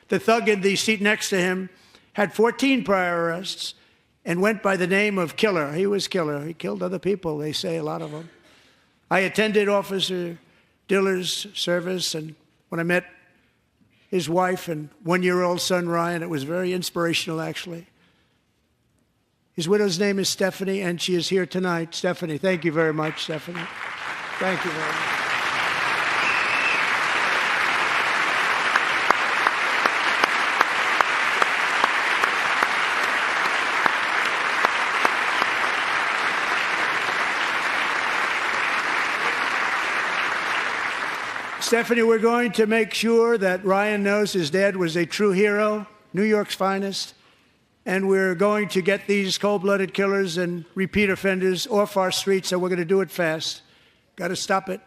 Speaker 1: The thug in the seat next to him had 14 prior arrests and went by the name of Killer. He was Killer. He killed other people, they say, a lot of them. I attended Officer Diller's service, and when I met his wife and one-year-old son, Ryan, it was very inspirational, actually. His widow's name is Stephanie, and she is here tonight. Stephanie, thank you very much, Stephanie. Thank you very much. Stephanie, we're going to make sure that Ryan knows his dad was a true hero, New York's finest, and we're going to get these cold-blooded killers and repeat offenders off our streets, and we're going to do it fast. Got to stop it.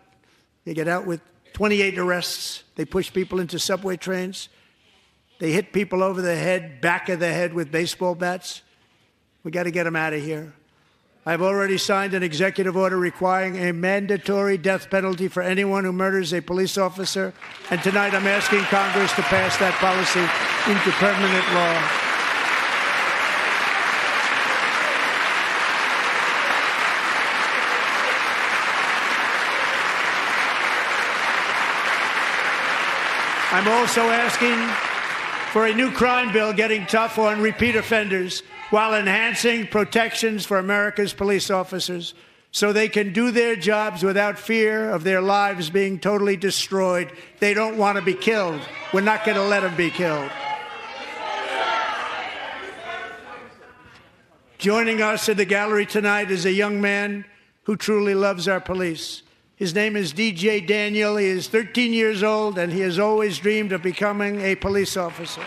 Speaker 1: They get out with 28 arrests. They push people into subway trains. They hit people over the head, back of the head with baseball bats. We got to get them out of here. I've already signed an executive order requiring a mandatory death penalty for anyone who murders a police officer, and tonight I'm asking Congress to pass that policy into permanent law. I'm also asking for a new crime bill getting tough on repeat offenders. while enhancing protections for America's police officers so they can do their jobs without fear of their lives being totally destroyed. They don't want to be killed. We're not going to let them be killed. Joining us in the gallery tonight is a young man who truly loves our police. His name is DJ Daniel. He is 13 years old, and he has always dreamed of becoming a police officer.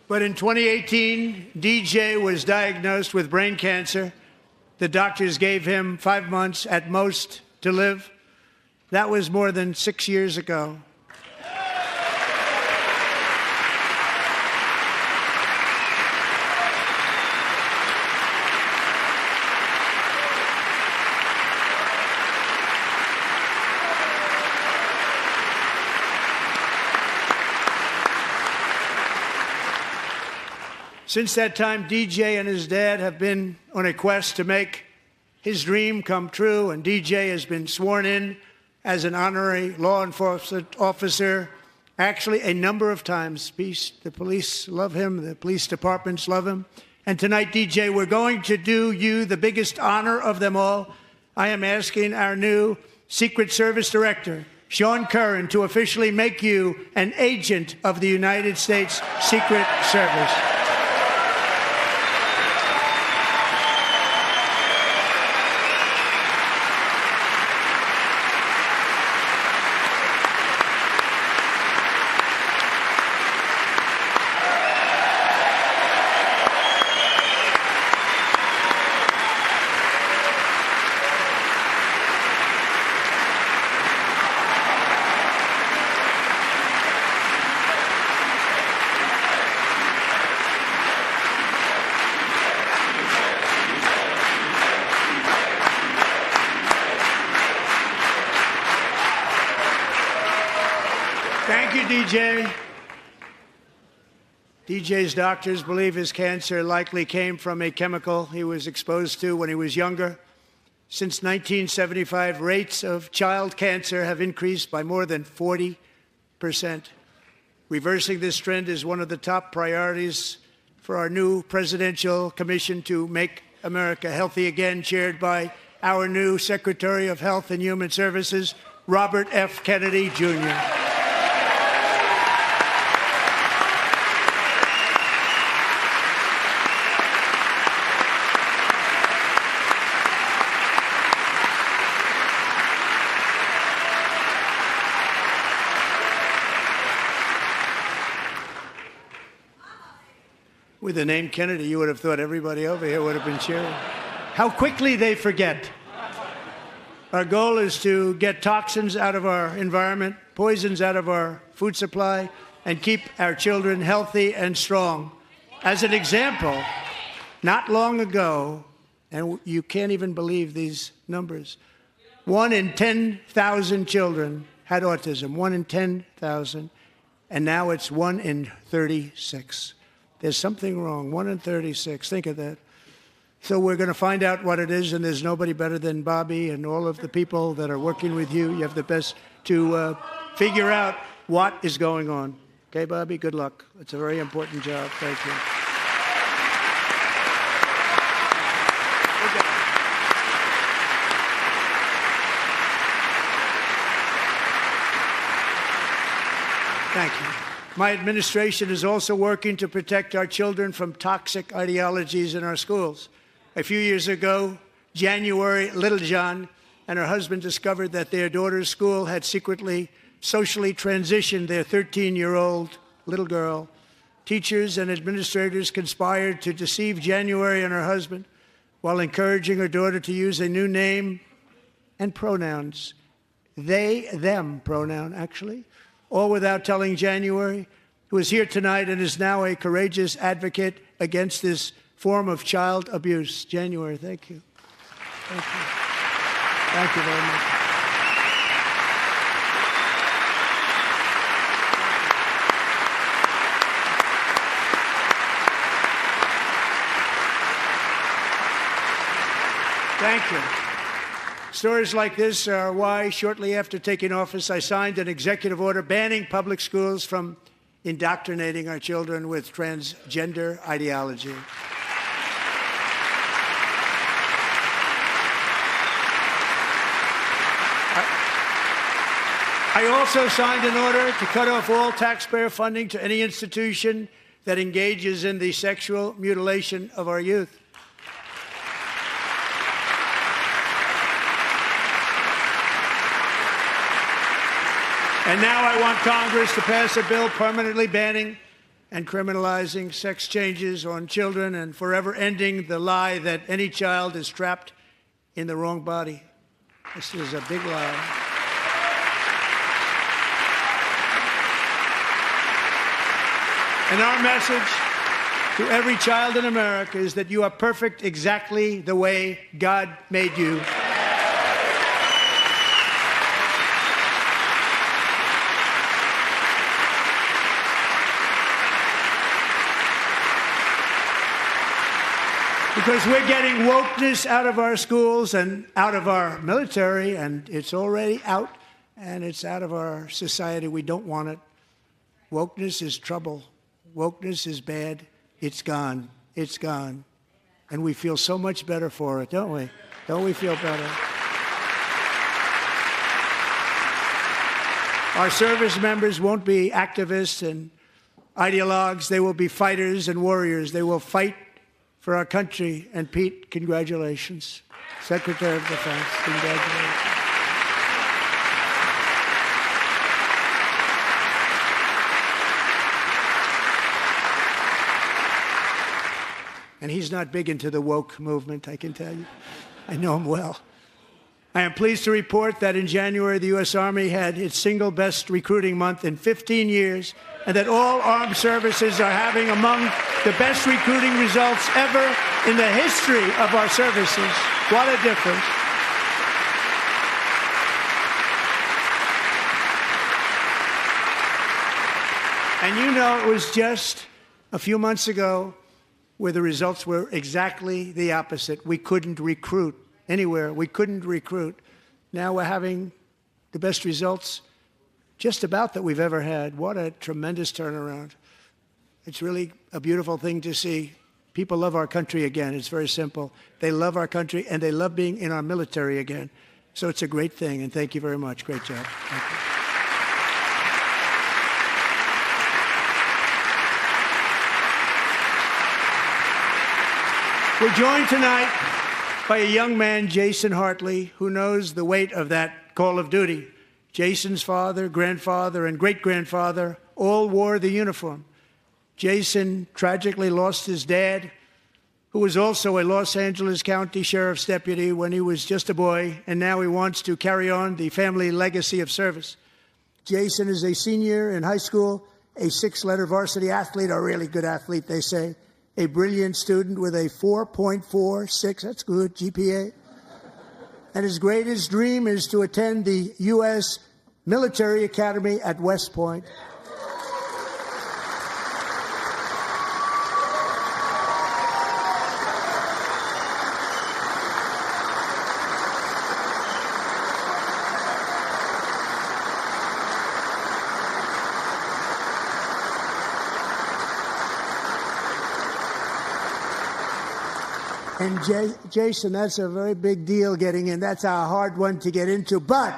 Speaker 1: But in 2018, DJ was diagnosed with brain cancer. The doctors gave him 5 months at most to live. That was more than 6 years ago. Since that time, DJ and his dad have been on a quest to make his dream come true, and DJ has been sworn in as an honorary law enforcement officer, actually a number of times. The police love him, the police departments love him. And tonight, DJ, we're going to do you the biggest honor of them all. I am asking our new Secret Service Director, Sean Curran, to officially make you an agent of the United States Secret Service. Thank you, DJ. DJ's doctors believe his cancer likely came from a chemical he was exposed to when he was younger. Since 1975, rates of child cancer have increased by more than 40%. Reversing this trend is one of the top priorities for our new presidential commission to make America healthy again, chaired by our new Secretary of Health and Human Services, Robert F. Kennedy, Jr. With the name Kennedy, you would have thought everybody over here would have been cheering. How quickly they forget. Our goal is to get toxins out of our environment, poisons out of our food supply, and keep our children healthy and strong. As an example, not long ago, and you can't even believe these numbers, 1 in 10,000 children had autism, 1 in 10,000, and now it's 1 in 36. There's something wrong, 1 in 36, think of that. So we're going to find out what it is, and there's nobody better than Bobby and all of the people that are working with you. You have the best to figure out what is going on. Okay, Bobby, good luck. It's a very important job. Thank you. Thank you. My administration is also working to protect our children from toxic ideologies in our schools. A few years ago, January Littlejohn and her husband discovered that their daughter's school had secretly socially transitioned their 13-year-old little girl. Teachers and administrators conspired to deceive January and her husband while encouraging her daughter to use a new name and pronouns. They, them pronoun, actually. all without telling January, who is here tonight and is now a courageous advocate against this form of child abuse. January, thank you. Thank you. Thank you very much. Thank you. Stories like this are why, shortly after taking office, I signed an executive order banning public schools from indoctrinating our children with transgender ideology. I also signed an order to cut off all taxpayer funding to any institution that engages in the sexual mutilation of our youth. And now I want Congress to pass a bill permanently banning and criminalizing sex changes on children and forever ending the lie that any child is trapped in the wrong body. This is a big lie. And our message to every child in America is that you are perfect exactly the way God made you. Because we're getting wokeness out of our schools and out of our military, and it's already out, and it's out of our society. We don't want it. Wokeness is trouble. Wokeness is bad. It's gone. It's gone. And we feel so much better for it, don't we? Don't we feel better? Our service members won't be activists and ideologues. They will be fighters and warriors. They will fight for our country. And Pete, congratulations. Secretary of Defense, congratulations. And he's not big into the woke movement, I can tell you. I know him well. I am pleased to report that in January, the U.S. Army had its single best recruiting month in 15 years, and that all armed services are having among the best recruiting results ever in the history of our services. What a difference. And you know, it was just a few months ago where the results were exactly the opposite. We couldn't recruit anywhere. We couldn't recruit. Now we're having the best results just about that we've ever had. What a tremendous turnaround. It's really a beautiful thing to see. People love our country again. It's very simple. They love our country, and they love being in our military again. So it's a great thing, and thank you very much. Great job. Thank you. We're joined tonight by a young man, Jason Hartley, who knows the weight of that call of duty. Jason's father, grandfather, and great-grandfather all wore the uniform. Jason tragically lost his dad, who was also a Los Angeles County Sheriff's deputy when he was just a boy, and now he wants to carry on the family legacy of service. Jason is a senior in high school, a six-letter varsity athlete, a really good athlete, they say, a brilliant student with a 4.46, that's good, GPA. And his greatest dream is to attend the U.S. Military Academy at West Point. And Jason, that's a very big deal getting in. That's a hard one to get into. But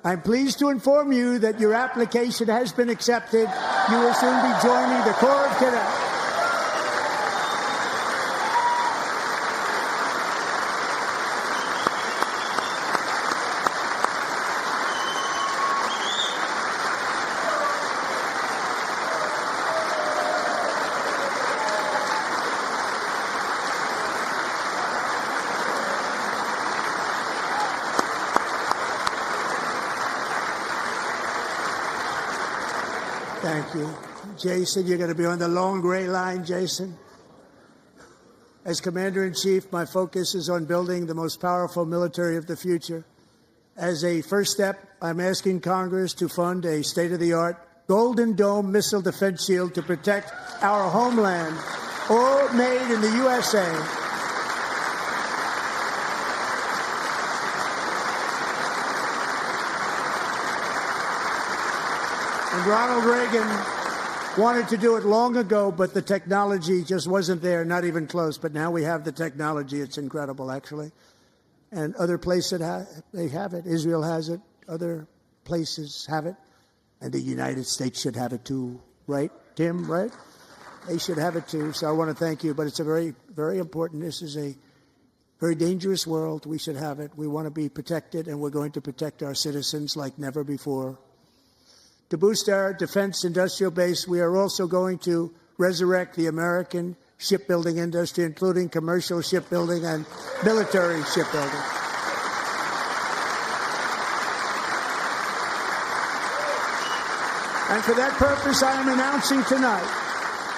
Speaker 1: I'm pleased to inform you that your application has been accepted. You will soon be joining the Corps of Cadets. Thank you. Jason, you're going to be on the long gray line, Jason. As Commander-in-Chief, my focus is on building the most powerful military of the future. As a first step, I'm asking Congress to fund a state-of-the-art Golden Dome missile defense shield to protect our homeland, all made in the USA. And Ronald Reagan wanted to do it long ago, but the technology just wasn't there, not even close. But now we have the technology. It's incredible, actually. And other places, they have it. Israel has it. Other places have it. And the United States should have it too, right, Tim, right? They should have it too. So I want to thank you. But it's a very, very important. This is a very dangerous world. We should have it. We want to be protected, and we're going to protect our citizens like never before. To boost our defense industrial base, we are also going to resurrect the American shipbuilding industry, including commercial shipbuilding and military shipbuilding. And for that purpose, I am announcing tonight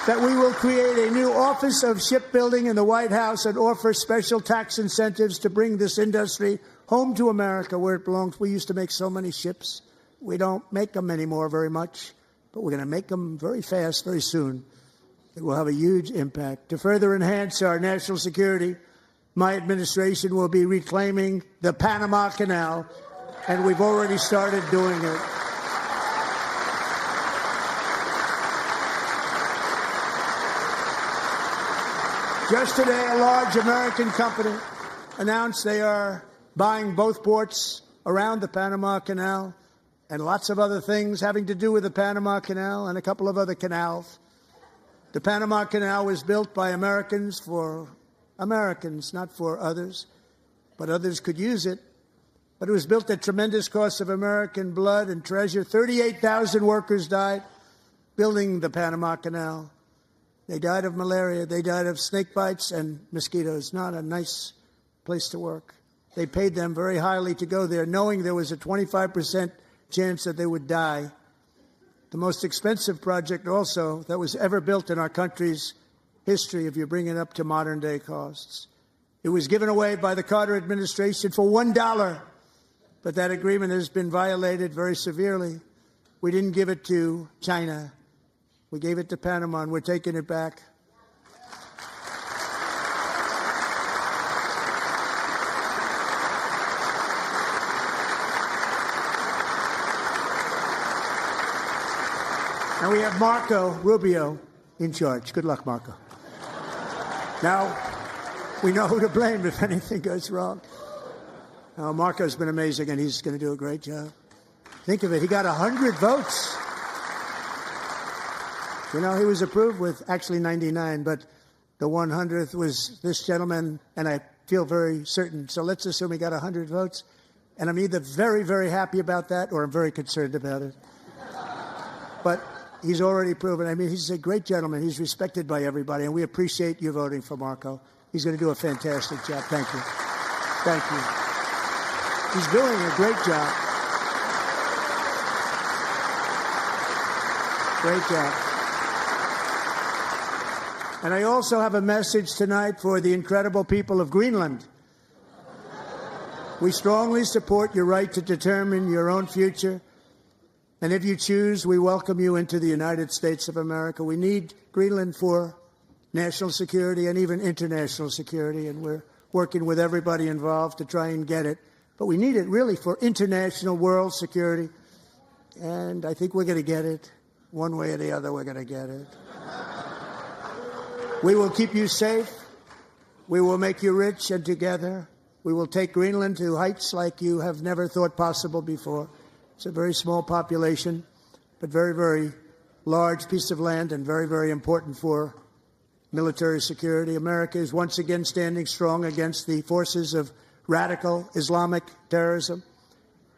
Speaker 1: that we will create a new Office of Shipbuilding in the White House and offer special tax incentives to bring this industry home to America, where it belongs. We used to make so many ships. We don't make them anymore very much, but we're going to make them very fast, very soon. It will have a huge impact. To further enhance our national security, my administration will be reclaiming the Panama Canal, and we've already started doing it. Just today, a large American company announced they are buying both ports around the Panama Canal, and lots of other things having to do with the Panama Canal and a couple of other canals. The Panama Canal was built by Americans for Americans, not for others, but others could use it. But it was built at tremendous cost of American blood and treasure. 38,000 workers died building the Panama Canal. They died of malaria. They died of snake bites and mosquitoes. Not a nice place to work. They paid them very highly to go there, knowing there was a 25% chance that they would die. The most expensive project also that was ever built in our country's history, if you bring it up to modern day costs. It was given away by the Carter administration for $1, but that agreement has been violated very severely. We didn't give it to China. We gave it to Panama, and we're taking it back. And we have Marco Rubio in charge. Good luck, Marco. Now, we know who to blame if anything goes wrong. Now, Marco's been amazing, and he's going to do a great job. Think of it. He got 100 votes. You know, he was approved with actually 99, but the 100th was this gentleman, and I feel very certain. So let's assume he got 100 votes. And I'm either very, very happy about that or I'm very concerned about it. But he's already proven. I mean, he's a great gentleman. He's respected by everybody, and we appreciate you voting for Marco. He's going to do a fantastic job. Thank you. Thank you. He's doing a great job. Great job. And I also have a message tonight for the incredible people of Greenland. We strongly support your right to determine your own future. And if you choose, we welcome you into the United States of America. We need Greenland for national security and even international security, and we're working with everybody involved to try and get it. But we need it really for international world security, and I think we're going to get it. One way or the other, we're going to get it. We will keep you safe. We will make you rich, and together we will take Greenland to heights like you have never thought possible before. It's a very small population, but very, very large piece of land and very, very important for military security. America is once again standing strong against the forces of radical Islamic terrorism.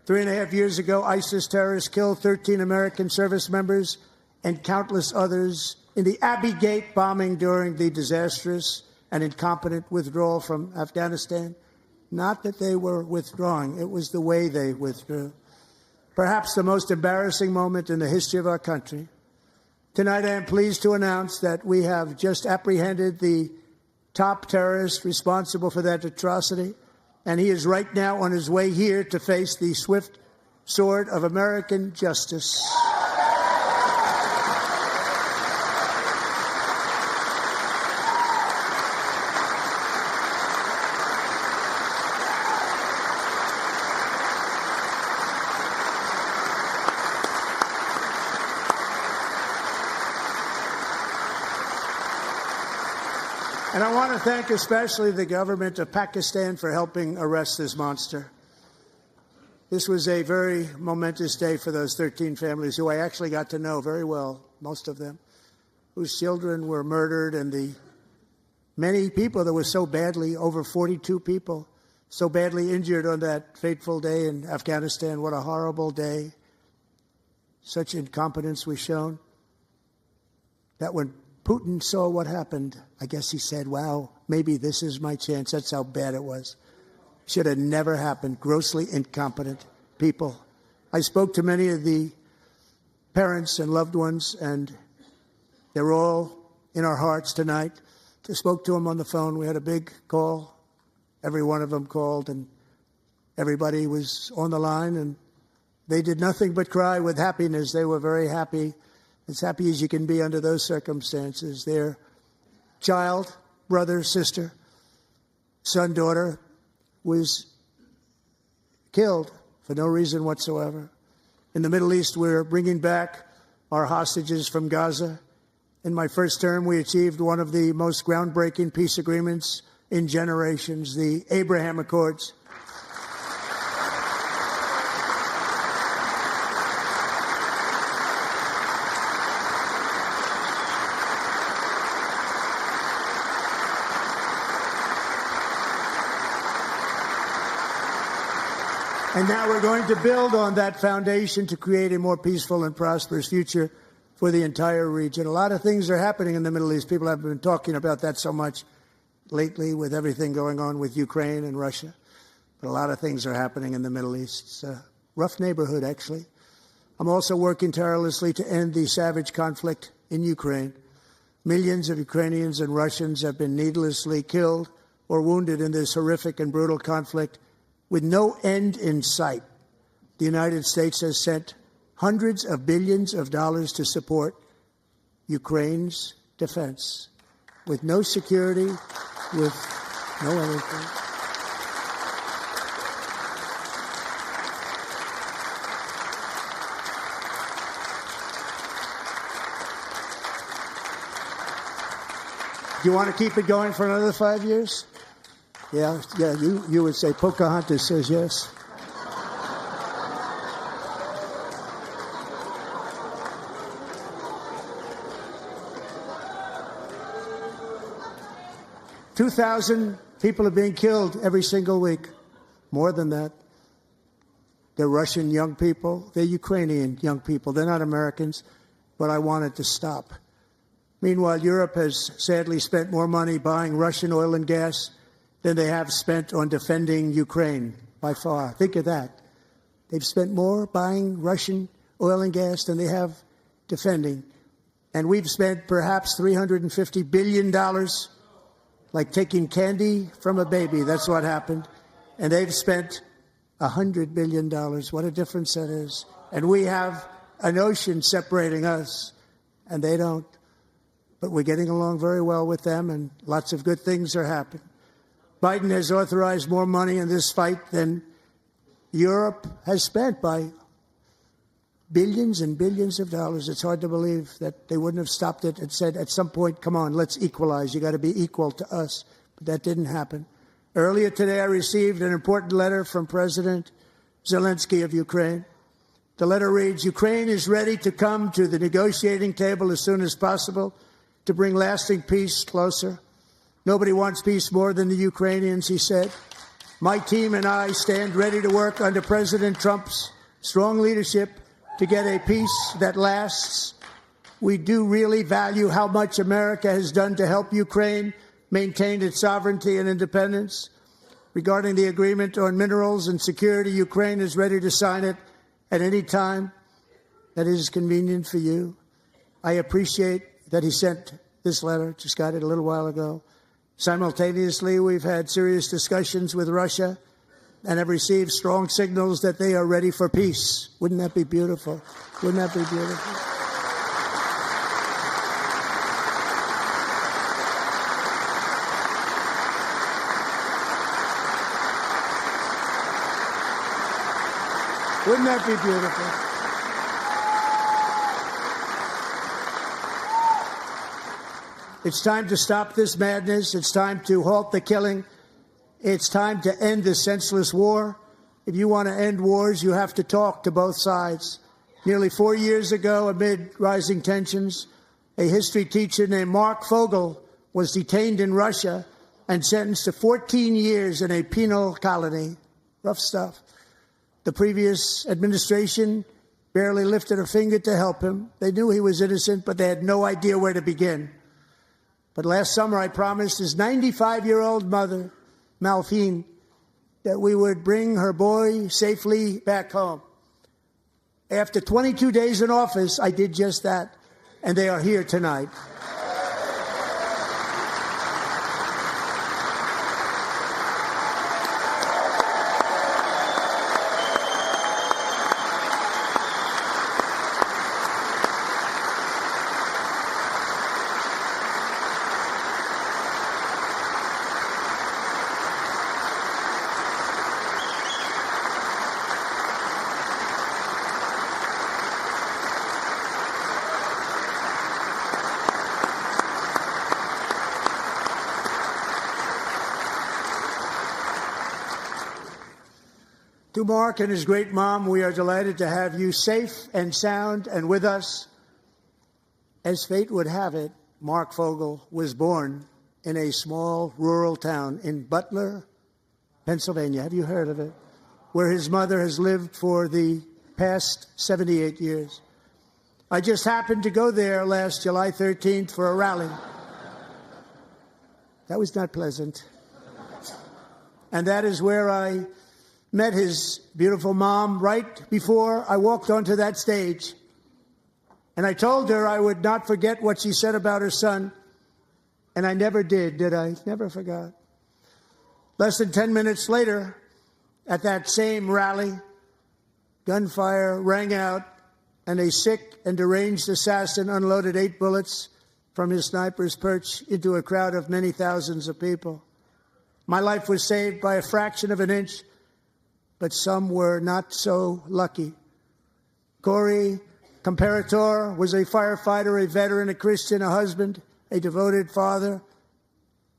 Speaker 1: 3.5 years ago, ISIS terrorists killed 13 American service members and countless others in the Abbey Gate bombing during the disastrous and incompetent withdrawal from Afghanistan. Not that they were withdrawing, it was the way they withdrew. Perhaps the most embarrassing moment in the history of our country Tonight, I am pleased to announce that we have just apprehended the top terrorist responsible for that atrocity, and he is right now on his way here to face the swift sword of American justice. And I want to thank especially the government of Pakistan for helping arrest this monster. This was a very momentous day for those 13 families who I actually got to know very well, most of them, whose children were murdered, and the many people that were so badly, over 42 people, so badly injured on that fateful day in Afghanistan. What a horrible day. Such incompetence was shown that when Putin saw what happened, I guess he said, wow, maybe this is my chance. That's how bad it was. Should have never happened. Grossly incompetent people. I spoke to many of the parents and loved ones, and they're all in our hearts tonight. I spoke to them on the phone. We had a big call. Every one of them called, and everybody was on the line, and they did nothing but cry with happiness. They were very happy. As happy as you can be under those circumstances. Their child, brother, sister, son, daughter was killed for no reason whatsoever. In the Middle East, we're bringing back our hostages from Gaza. In my first term, we achieved one of the most groundbreaking peace agreements in generations, the Abraham Accords. And now we're going to build on that foundation to create a more peaceful and prosperous future for the entire region. A lot of things are happening in the Middle East. People have been talking about that so much lately with everything going on with Ukraine and Russia. But a lot of things are happening in the Middle East. It's a rough neighborhood, actually. I'm also working tirelessly to end the savage conflict in Ukraine. Millions of Ukrainians and Russians have been needlessly killed or wounded in this horrific and brutal conflict with no end in sight. The United States has sent hundreds of billions of dollars to support Ukraine's defense, with no security, with no anything. Do you want to keep it going for another 5 years? Yeah, you would say Pocahontas says yes. $2,000 people are being killed every single week. More than that. They're Russian young people. They're Ukrainian young people. They're not Americans, but I want it to stop. Meanwhile, Europe has sadly spent more money buying Russian oil and gas than they have spent on defending Ukraine, by far. Think of that. They've spent more buying Russian oil and gas than they have defending. And we've spent perhaps $350 billion, like taking candy from a baby. That's what happened. And they've spent $100 billion. What a difference that is. And we have an ocean separating us, and they don't. But we're getting along very well with them, and lots of good things are happening. Biden has authorized more money in this fight than Europe has spent, by billions and billions of dollars. It's hard to believe that they wouldn't have stopped it and said at some point, come on, let's equalize. You got to be equal to us. But that didn't happen. Earlier today, I received an important letter from President Zelensky of Ukraine. The letter reads, Ukraine is ready to come to the negotiating table as soon as possible to bring lasting peace closer. Nobody wants peace more than the Ukrainians, he said. My team and I stand ready to work under President Trump's strong leadership to get a peace that lasts. We do really value how much America has done to help Ukraine maintain its sovereignty and independence. Regarding the agreement on minerals and security, Ukraine is ready to sign it at any time that is convenient for you. I appreciate that he sent this letter, just got it a little while ago. Simultaneously, we've had serious discussions with Russia and have received strong signals that they are ready for peace. Wouldn't that be beautiful? Wouldn't that be beautiful? Wouldn't that be beautiful? It's time to stop this madness. It's time to halt the killing. It's time to end this senseless war. If you want to end wars, you have to talk to both sides. Nearly 4 years ago, amid rising tensions, a history teacher named Mark Fogel was detained in Russia and sentenced to 14 years in a penal colony. Rough stuff. The previous administration barely lifted a finger to help him. They knew he was innocent, but they had no idea where to begin. But last summer, I promised his 95-year-old mother, Malphine, that we would bring her boy safely back home. After 22 days in office, I did just that, and they are here tonight. To Mark and his great mom, we are delighted to have you safe and sound and with us. As fate would have it, Mark Fogel was born in a small rural town in Butler, Pennsylvania. Have you heard of it? Where his mother has lived for the past 78 years. I just happened to go there last July 13th for a rally. That was not pleasant. And that is where I met his beautiful mom right before I walked onto that stage. And I told her I would not forget what she said about her son. And I never did I? Never forgot. Less than 10 minutes later, at that same rally, gunfire rang out, and a sick and deranged assassin unloaded 8 bullets from his sniper's perch into a crowd of many thousands of people. My life was saved by a fraction of an inch, but some were not so lucky. Corey Comparator was a firefighter, a veteran, a Christian, a husband, a devoted father,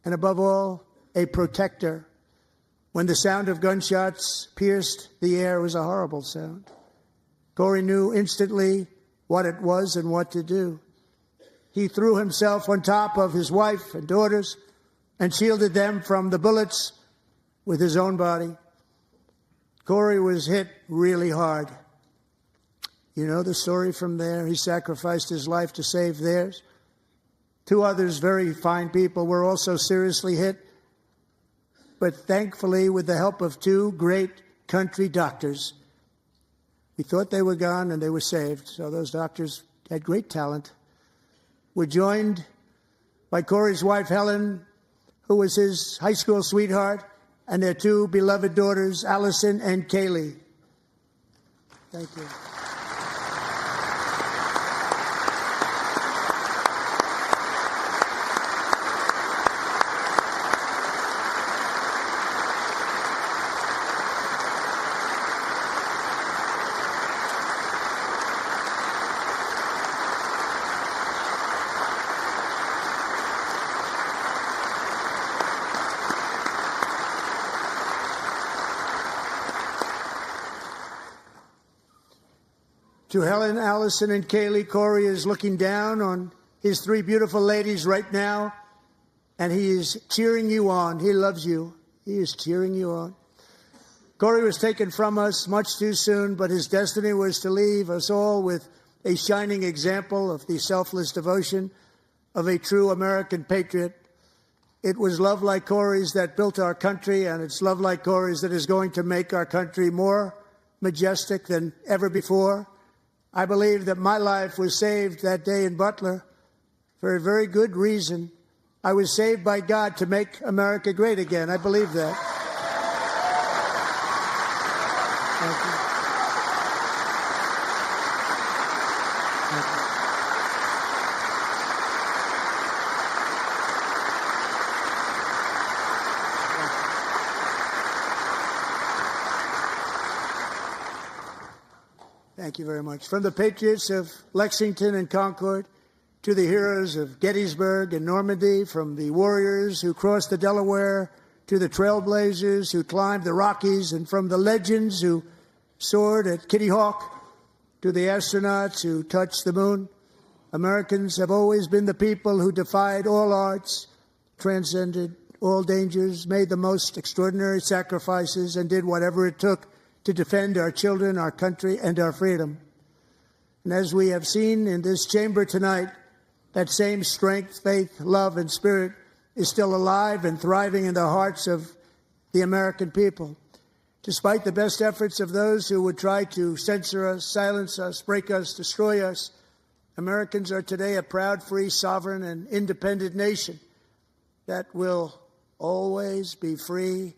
Speaker 1: and above all, a protector. When the sound of gunshots pierced the air, it was a horrible sound. Corey knew instantly what it was and what to do. He threw himself on top of his wife and daughters and shielded them from the bullets with his own body. Corey was hit really hard. You know the story from there. He sacrificed his life to save theirs. 2 others, very fine people, were also seriously hit. But thankfully, with the help of 2 great country doctors, we thought they were gone and they were saved. So those doctors had great talent. We're joined by Corey's wife, Helen, who was his high school sweetheart, and their 2 beloved daughters, Allison and Kaylee. Thank you. To Helen, Allison, and Kaylee, Corey is looking down on his 3 beautiful ladies right now, and he is cheering you on. He loves you. He is cheering you on. Corey was taken from us much too soon, but his destiny was to leave us all with a shining example of the selfless devotion of a true American patriot. It was love like Corey's that built our country, and it's love like Corey's that is going to make our country more majestic than ever before. I believe that my life was saved that day in Butler for a very good reason. I was saved by God to make America great again. I believe that. Thank you. Thank you. Thank you very much. From the patriots of Lexington and Concord to the heroes of Gettysburg and Normandy, from the warriors who crossed the Delaware to the trailblazers who climbed the Rockies, and from the legends who soared at Kitty Hawk to the astronauts who touched the moon, Americans have always been the people who defied all odds, transcended all dangers, made the most extraordinary sacrifices, and did whatever it took to defend our children, our country, and our freedom. And as we have seen in this chamber tonight, that same strength, faith, love, and spirit is still alive and thriving in the hearts of the American people. Despite the best efforts of those who would try to censor us, silence us, break us, destroy us, Americans are today a proud, free, sovereign, and independent nation that will always be free,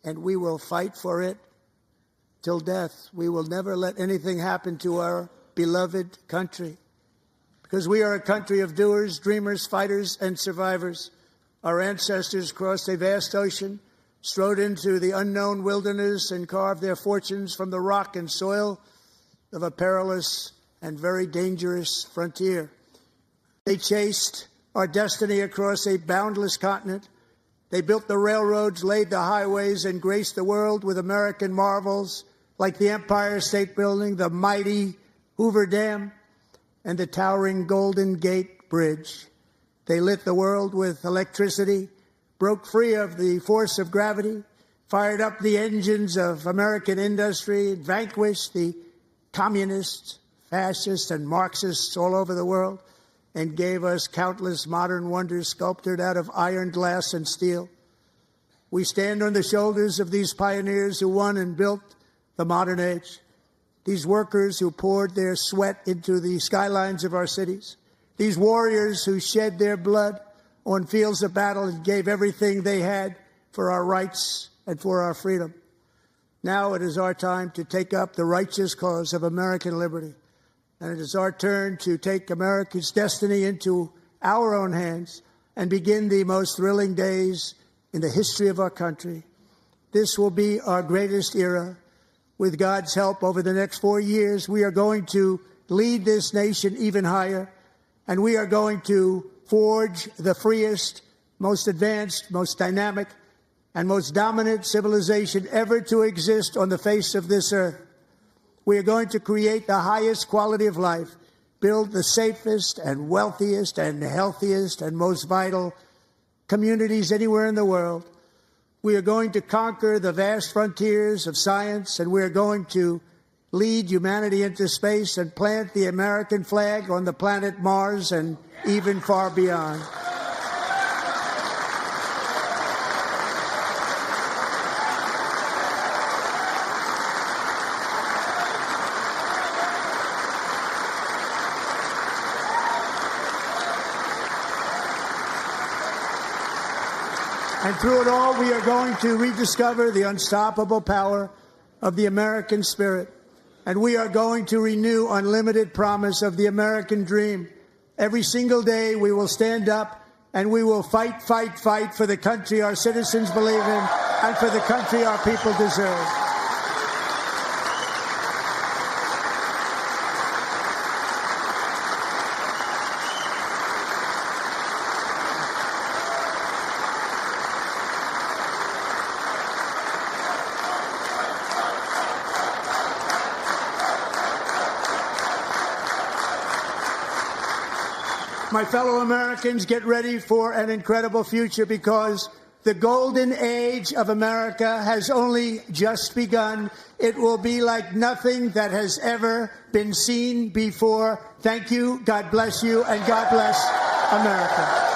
Speaker 1: and we will fight for it till death. We will never let anything happen to our beloved country, because we are a country of doers, dreamers, fighters, and survivors. Our ancestors crossed a vast ocean, strode into the unknown wilderness, and carved their fortunes from the rock and soil of a perilous and very dangerous frontier. They chased our destiny across a boundless continent. They built the railroads, laid the highways, and graced the world with American marvels like the Empire State Building, the mighty Hoover Dam, and the towering Golden Gate Bridge. They lit the world with electricity, broke free of the force of gravity, fired up the engines of American industry, vanquished the communists, fascists, and Marxists all over the world, and gave us countless modern wonders sculptured out of iron, glass, and steel. We stand on the shoulders of these pioneers who won and built the modern age, these workers who poured their sweat into the skylines of our cities, these warriors who shed their blood on fields of battle and gave everything they had for our rights and for our freedom. Now it is our time to take up the righteous cause of American liberty, and it is our turn to take America's destiny into our own hands and begin the most thrilling days in the history of our country. This will be our greatest era. With God's help, over the next 4 years, we are going to lead this nation even higher, and we are going to forge the freest, most advanced, most dynamic, and most dominant civilization ever to exist on the face of this earth. We are going to create the highest quality of life, build the safest and wealthiest and healthiest and most vital communities anywhere in the world. We are going to conquer the vast frontiers of science, and we are going to lead humanity into space and plant the American flag on the planet Mars and even far beyond. And through it all, we are going to rediscover the unstoppable power of the American spirit. And we are going to renew unlimited promise of the American dream. Every single day, we will stand up and we will fight, fight, fight for the country our citizens believe in and for the country our people deserve. My fellow Americans, get ready for an incredible future, because the golden age of America has only just begun. It will be like nothing that has ever been seen before. Thank you, God bless you, and God bless America.